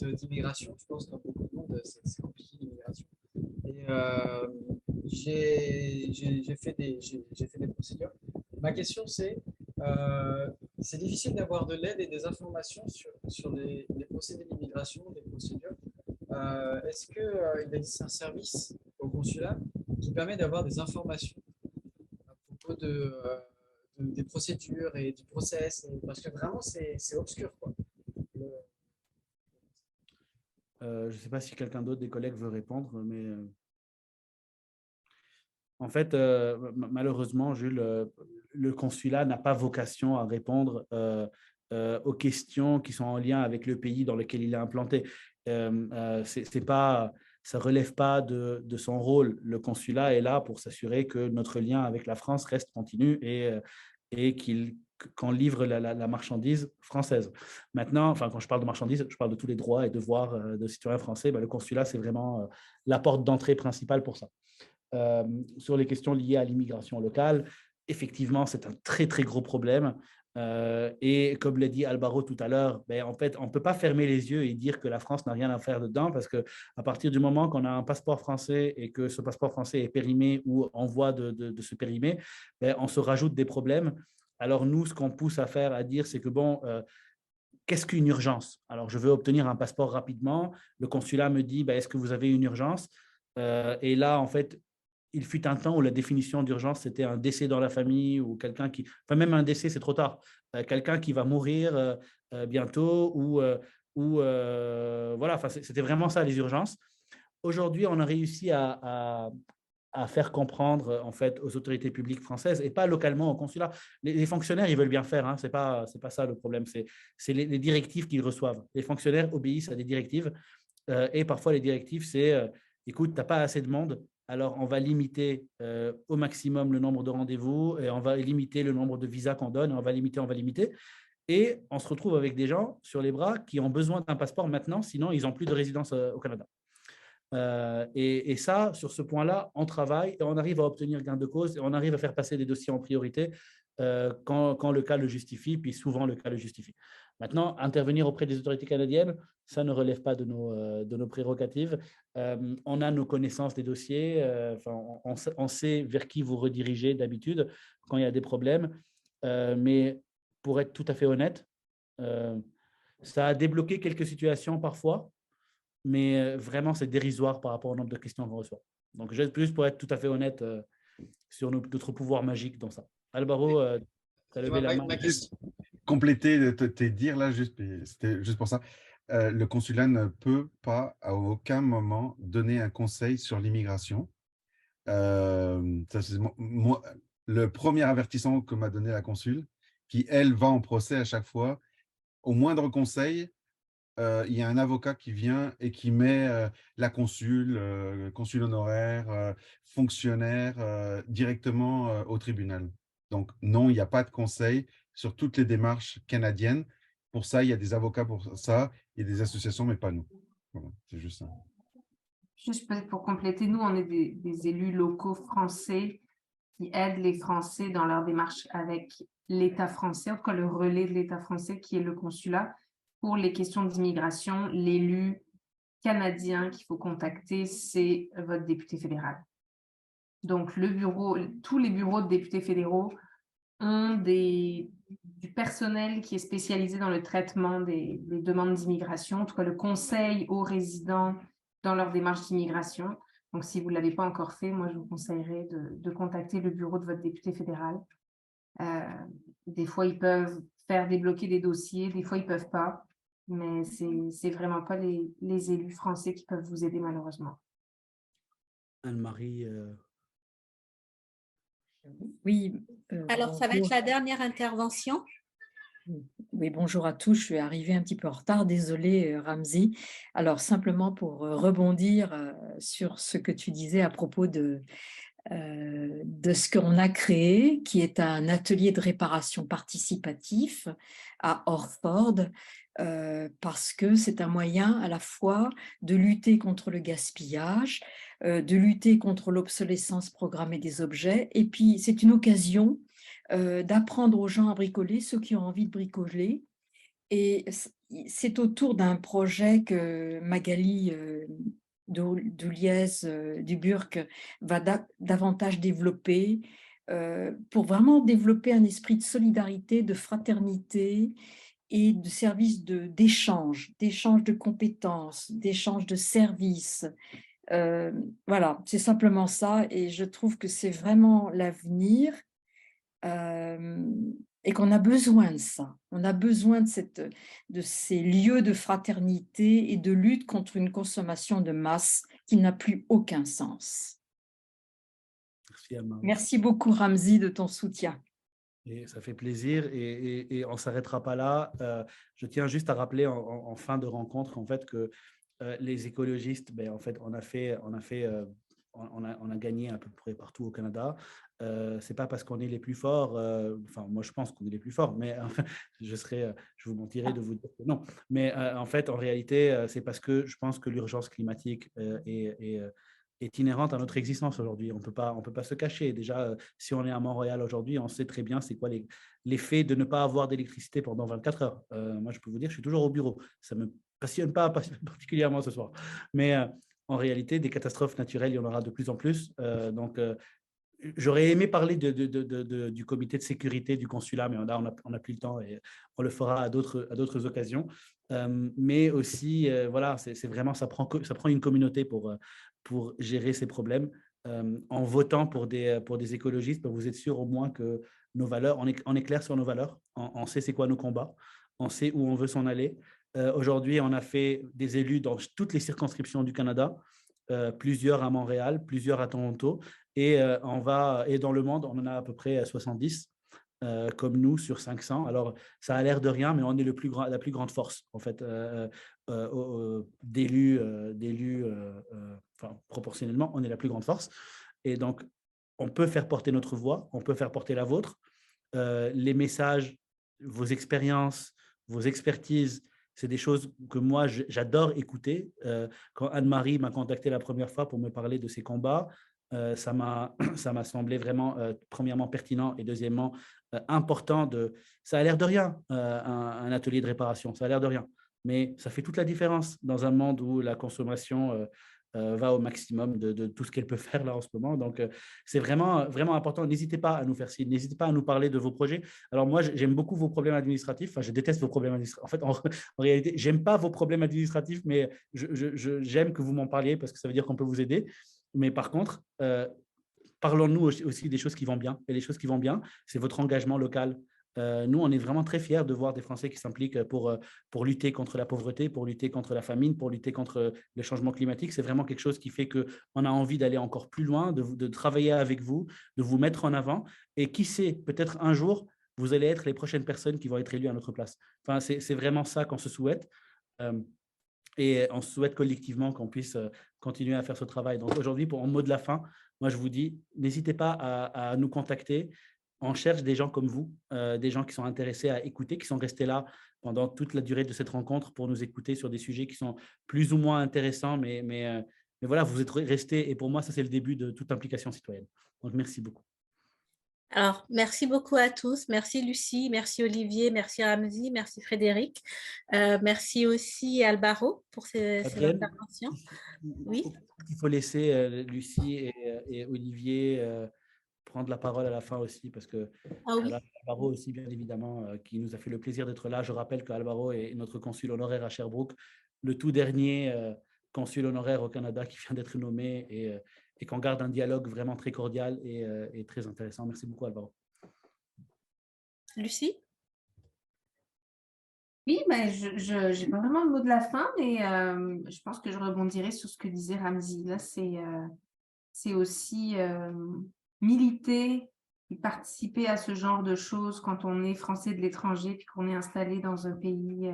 d'immigration. Je pense que dans beaucoup de monde, c'est compliqué l'immigration. Et j'ai fait des procédures. Ma question, c'est difficile d'avoir de l'aide et des informations sur les procédés d'immigration, des procédures. Est-ce qu'il existe un service au consulat qui permet d'avoir des informations à propos des procédures et du process, parce que vraiment c'est obscur, quoi. je ne sais pas si quelqu'un d'autre des collègues veut répondre, mais en fait, malheureusement, Jules, le consulat n'a pas vocation à répondre aux questions qui sont en lien avec le pays dans lequel il est implanté. C'est pas, ça ne relève pas de son rôle. Le consulat est là pour s'assurer que notre lien avec la France reste continu et qu'on livre la marchandise française. Maintenant, enfin, quand je parle de marchandise, je parle de tous les droits et devoirs de citoyens français. Le consulat, c'est vraiment la porte d'entrée principale pour ça. Sur les questions liées à l'immigration locale, effectivement, c'est un très, très gros problème. Et comme l'a dit Alvaro tout à l'heure, en fait, on ne peut pas fermer les yeux et dire que la France n'a rien à faire dedans, parce qu'à partir du moment qu'on a un passeport français et que ce passeport français est périmé ou en voie de se périmer, on se rajoute des problèmes. Alors nous, ce qu'on pousse à faire, à dire, c'est que bon, qu'est-ce qu'une urgence? Alors, je veux obtenir un passeport rapidement. Le consulat me dit, est-ce que vous avez une urgence? Et là, en fait, il fut un temps où la définition d'urgence, c'était un décès dans la famille ou quelqu'un qui… Enfin, même un décès, c'est trop tard. Quelqu'un qui va mourir bientôt voilà, enfin, c'était vraiment ça, les urgences. Aujourd'hui, on a réussi à faire comprendre en fait aux autorités publiques françaises et pas localement au consulat. Les fonctionnaires, ils veulent bien faire, hein, c'est pas ça le problème, c'est les directives qu'ils reçoivent. Les fonctionnaires obéissent à des directives et parfois les directives, c'est écoute, tu n'as pas assez de monde, alors on va limiter au maximum le nombre de rendez-vous et on va limiter le nombre de visas qu'on donne, on va limiter. Et on se retrouve avec des gens sur les bras qui ont besoin d'un passeport maintenant, sinon ils n'ont plus de résidence au Canada. Et ça, sur ce point-là, on travaille et on arrive à obtenir gain de cause et on arrive à faire passer des dossiers en priorité quand le cas le justifie, puis souvent le cas le justifie. Maintenant, intervenir auprès des autorités canadiennes, ça ne relève pas de nos prérogatives. On a nos connaissances des dossiers, on sait vers qui vous redirigez d'habitude quand il y a des problèmes, mais pour être tout à fait honnête, ça a débloqué quelques situations parfois, mais vraiment, c'est dérisoire par rapport au nombre de questions qu'on reçoit. Donc, juste pour être tout à fait honnête sur notre pouvoir magique dans ça. Alvaro, tu as levé la main. Compléter tes dires là, c'était juste pour ça. Le consulat ne peut pas à aucun moment donner un conseil sur l'immigration. Moi, le premier avertissement que m'a donné la consul, qui, elle, va en procès à chaque fois, au moindre conseil, il y a un avocat qui vient et qui met la consul honoraire, fonctionnaire directement au tribunal. Donc non, il n'y a pas de conseil sur toutes les démarches canadiennes. Pour ça, il y a des avocats pour ça, il y a des associations, mais pas nous. Voilà, c'est juste ça. Juste peut-être pour compléter, nous, on est des élus locaux français qui aident les Français dans leur démarche avec l'État français, en tout cas le relais de l'État français qui est le consulat. Pour les questions d'immigration, l'élu canadien qu'il faut contacter, c'est votre député fédéral. Donc, tous les bureaux de députés fédéraux ont du personnel qui est spécialisé dans le traitement des demandes d'immigration, en tout cas le conseil aux résidents dans leur démarche d'immigration. Donc, si vous ne l'avez pas encore fait, moi, je vous conseillerais de contacter le bureau de votre député fédéral. Des fois, ils peuvent faire débloquer des dossiers, des fois, ils ne peuvent pas. Mais ce n'est vraiment pas les élus français qui peuvent vous aider, malheureusement. Anne-Marie Oui. Alors, ça va être la dernière intervention. Oui, bonjour à tous. Je suis arrivée un petit peu en retard. Désolée, Ramzi. Alors, simplement pour rebondir sur ce que tu disais à propos de ce qu'on a créé, qui est un atelier de réparation participatif à Orford, parce que c'est un moyen à la fois de lutter contre le gaspillage, de lutter contre l'obsolescence programmée des objets, et puis c'est une occasion d'apprendre aux gens à bricoler, ceux qui ont envie de bricoler. Et c'est autour d'un projet que Magali Douliès du Burk va davantage développer pour vraiment développer un esprit de solidarité, de fraternité et de service d'échange de compétences, d'échange de services. Voilà, c'est simplement ça et je trouve que c'est vraiment l'avenir. et qu'on a besoin de ça. On a besoin de ces lieux de fraternité et de lutte contre une consommation de masse qui n'a plus aucun sens. Merci, Alma. Merci beaucoup, Ramzi, de ton soutien. Et ça fait plaisir et on ne s'arrêtera pas là. Je tiens juste à rappeler en fin de rencontre en fait, que les écologistes, ben, en fait, on a gagné à peu près partout au Canada. Ce n'est pas parce qu'on est les plus forts, enfin moi je pense qu'on est les plus forts, mais je vous mentirais de vous dire que non. Mais en fait, en réalité, c'est parce que je pense que l'urgence climatique est inhérente à notre existence aujourd'hui. On peut pas se cacher. Déjà, si on est à Montréal aujourd'hui, on sait très bien c'est quoi l'effet de ne pas avoir d'électricité pendant 24 heures. Moi, je peux vous dire, je suis toujours au bureau. Ça ne me passionne pas particulièrement ce soir. Mais en réalité, des catastrophes naturelles, il y en aura de plus en plus. Donc, j'aurais aimé parler du comité de sécurité du consulat, mais on n'a plus le temps et on le fera à d'autres occasions. Mais aussi, voilà, c'est vraiment, ça prend une communauté pour gérer ces problèmes. En votant pour des écologistes, vous êtes sûr au moins que nos valeurs, on est clair sur nos valeurs, on sait c'est quoi nos combats, on sait où on veut s'en aller. Aujourd'hui, on a fait des élus dans toutes les circonscriptions du Canada, plusieurs à Montréal, plusieurs à Toronto, et dans le monde, on en a à peu près 70. Comme nous sur 500. Alors, ça a l'air de rien, mais on est la plus grande force, en fait, d'élus, enfin, proportionnellement, on est la plus grande force. Et donc, on peut faire porter notre voix, on peut faire porter la vôtre. Les messages, vos expériences, vos expertises, c'est des choses que moi, j'adore écouter. Quand Anne-Marie m'a contacté la première fois pour me parler de ses combats, ça m'a semblé vraiment, premièrement, pertinent et deuxièmement, important. Ça a l'air de rien, un atelier de réparation, ça a l'air de rien. Mais ça fait toute la différence dans un monde où la consommation va au maximum de tout ce qu'elle peut faire là en ce moment. Donc, c'est vraiment, vraiment important. N'hésitez pas à nous faire signe, n'hésitez pas à nous parler de vos projets. Alors, moi, j'aime beaucoup vos problèmes administratifs. Enfin, je déteste vos problèmes administratifs. En fait, en réalité, j'aime pas vos problèmes administratifs, mais j'aime que vous m'en parliez parce que ça veut dire qu'on peut vous aider. Mais par contre, parlons-nous aussi des choses qui vont bien. Et les choses qui vont bien, c'est votre engagement local. Nous, on est vraiment très fiers de voir des Français qui s'impliquent pour lutter contre la pauvreté, pour lutter contre la famine, pour lutter contre le changement climatique. C'est vraiment quelque chose qui fait qu'on a envie d'aller encore plus loin, de travailler avec vous, de vous mettre en avant. Et qui sait, peut-être un jour, vous allez être les prochaines personnes qui vont être élues à notre place. Enfin, c'est vraiment ça qu'on se souhaite. Et on se souhaite collectivement qu'on puisse continuer à faire ce travail. Donc aujourd'hui, en mot de la fin, moi je vous dis, n'hésitez pas à nous contacter. On cherche des gens comme vous, des gens qui sont intéressés à écouter, qui sont restés là pendant toute la durée de cette rencontre pour nous écouter sur des sujets qui sont plus ou moins intéressants. Mais voilà, vous êtes restés et pour moi, ça c'est le début de toute implication citoyenne. Donc merci beaucoup. Alors, merci beaucoup à tous. Merci Lucie, merci Olivier, merci Ramzi, merci Frédéric. Merci aussi Alvaro pour ses interventions. Oui. Il faut laisser Lucie et Olivier prendre la parole à la fin aussi, parce que Alvaro aussi, bien évidemment, qui nous a fait le plaisir d'être là. Je rappelle qu'Alvaro est notre consul honoraire à Sherbrooke, le tout dernier consul honoraire au Canada qui vient d'être nommé et qu'on garde un dialogue vraiment très cordial et très intéressant. Merci beaucoup, Alvaro. Lucie? Oui, ben, je n'ai pas vraiment le mot de la fin, mais je pense que je rebondirai sur ce que disait Ramzi. Là, c'est aussi militer et participer à ce genre de choses quand on est français de l'étranger puis qu'on est installé dans un pays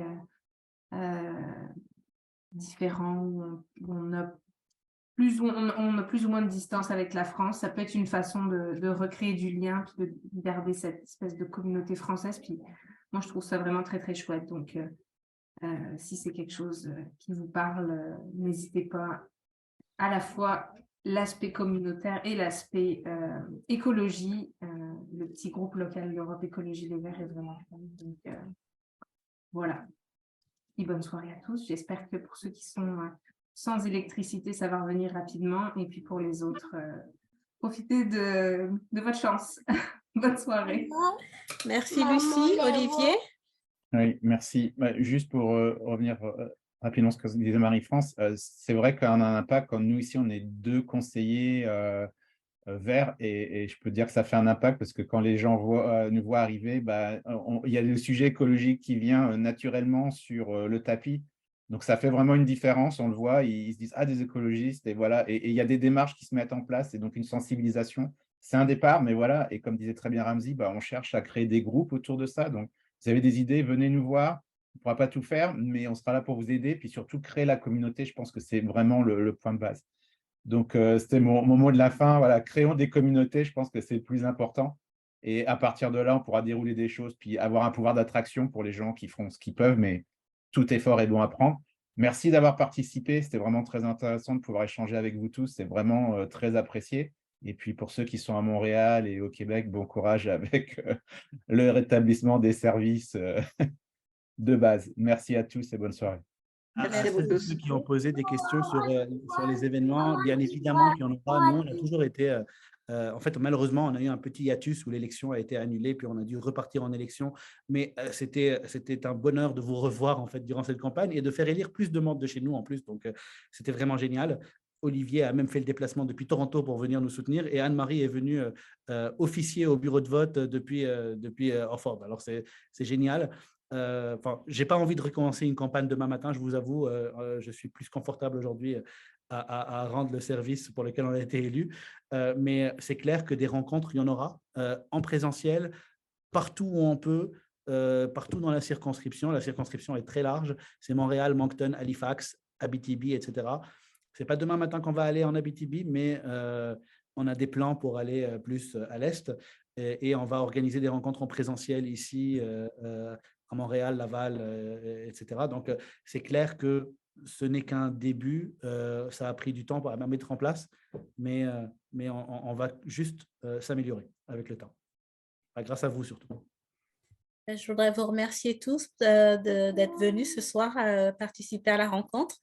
différent où on a plus ou moins de distance avec la France. Ça peut être une façon de recréer du lien puis de garder cette espèce de communauté française. Puis moi, je trouve ça vraiment très, très chouette. Donc, si c'est quelque chose qui vous parle, n'hésitez pas. À la fois l'aspect communautaire et l'aspect écologie. Le petit groupe local d'Europe Écologie Les Verts est vraiment fun. Donc, voilà. Et bonne soirée à tous. J'espère que pour ceux qui sont sans électricité, ça va revenir rapidement. Et puis pour les autres, profitez de votre chance. Bonne soirée. Merci Lucie. Olivier? Oui, merci. Juste pour revenir rapidement ce que disait Marie-France, c'est vrai qu'on n'en a pas, comme nous ici, on est deux conseillers vert et je peux dire que ça fait un impact parce que quand les gens nous voient arriver, bah, il y a le sujet écologique qui vient naturellement sur le tapis. Donc, ça fait vraiment une différence. On le voit, ils se disent « Ah, des écologistes » et voilà. Et il y a des démarches qui se mettent en place et donc une sensibilisation. C'est un départ, mais voilà. Et comme disait très bien Ramzy, bah, on cherche à créer des groupes autour de ça. Donc, vous avez des idées, venez nous voir. On ne pourra pas tout faire, mais on sera là pour vous aider. Puis surtout, créer la communauté, je pense que c'est vraiment le point de base. Donc, c'était mon mot de la fin. Voilà, créons des communautés, je pense que c'est le plus important. Et à partir de là, on pourra dérouler des choses, puis avoir un pouvoir d'attraction pour les gens qui feront ce qu'ils peuvent, mais tout effort est bon à prendre. Merci d'avoir participé. C'était vraiment très intéressant de pouvoir échanger avec vous tous. C'est vraiment très apprécié. Et puis, pour ceux qui sont à Montréal et au Québec, bon courage avec le rétablissement des services de base. Merci à tous et bonne soirée. Merci à vous tous. Ceux qui ont posé des questions sur les événements, bien évidemment qu'il y en aura. Nous, on a toujours été… en fait, malheureusement, on a eu un petit hiatus où l'élection a été annulée, puis on a dû repartir en élection. Mais c'était un bonheur de vous revoir en fait durant cette campagne et de faire élire plus de monde de chez nous en plus. Donc, c'était vraiment génial. Olivier a même fait le déplacement depuis Toronto pour venir nous soutenir et Anne-Marie est venue officier au bureau de vote depuis Orford. Alors, c'est génial. Je n'ai pas envie de recommencer une campagne demain matin, je vous avoue. Je suis plus confortable aujourd'hui à rendre le service pour lequel on a été élu. Mais c'est clair que des rencontres, il y en aura en présentiel, partout où on peut, partout dans la circonscription. La circonscription est très large. C'est Montréal, Moncton, Halifax, Abitibi, etc. Ce n'est pas demain matin qu'on va aller en Abitibi, mais on a des plans pour aller plus à l'est. Et on va organiser des rencontres en présentiel ici, à Montréal, Laval, etc. Donc, c'est clair que ce n'est qu'un début. Ça a pris du temps pour mettre en place, mais on va juste s'améliorer avec le temps. Grâce à vous surtout. Je voudrais vous remercier tous d'être venus ce soir participer à la rencontre.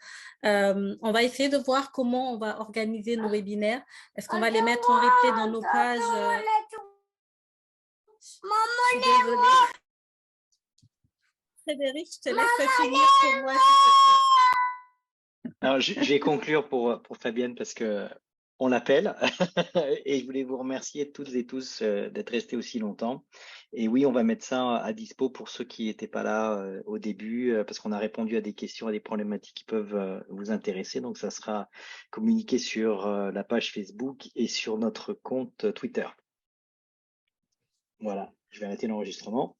On va essayer de voir comment on va organiser nos webinaires. Est-ce qu'on va les mettre en replay dans nos pages? Je suis désolée. Frédéric, je te laisse finir pour moi. Alors, je vais conclure pour Fabienne parce que on l'appelle et je voulais vous remercier toutes et tous d'être restés aussi longtemps. Et oui, on va mettre ça à dispo pour ceux qui n'étaient pas là au début parce qu'on a répondu à des questions, à des problématiques qui peuvent vous intéresser. Donc, ça sera communiqué sur la page Facebook et sur notre compte Twitter. Voilà, je vais arrêter l'enregistrement.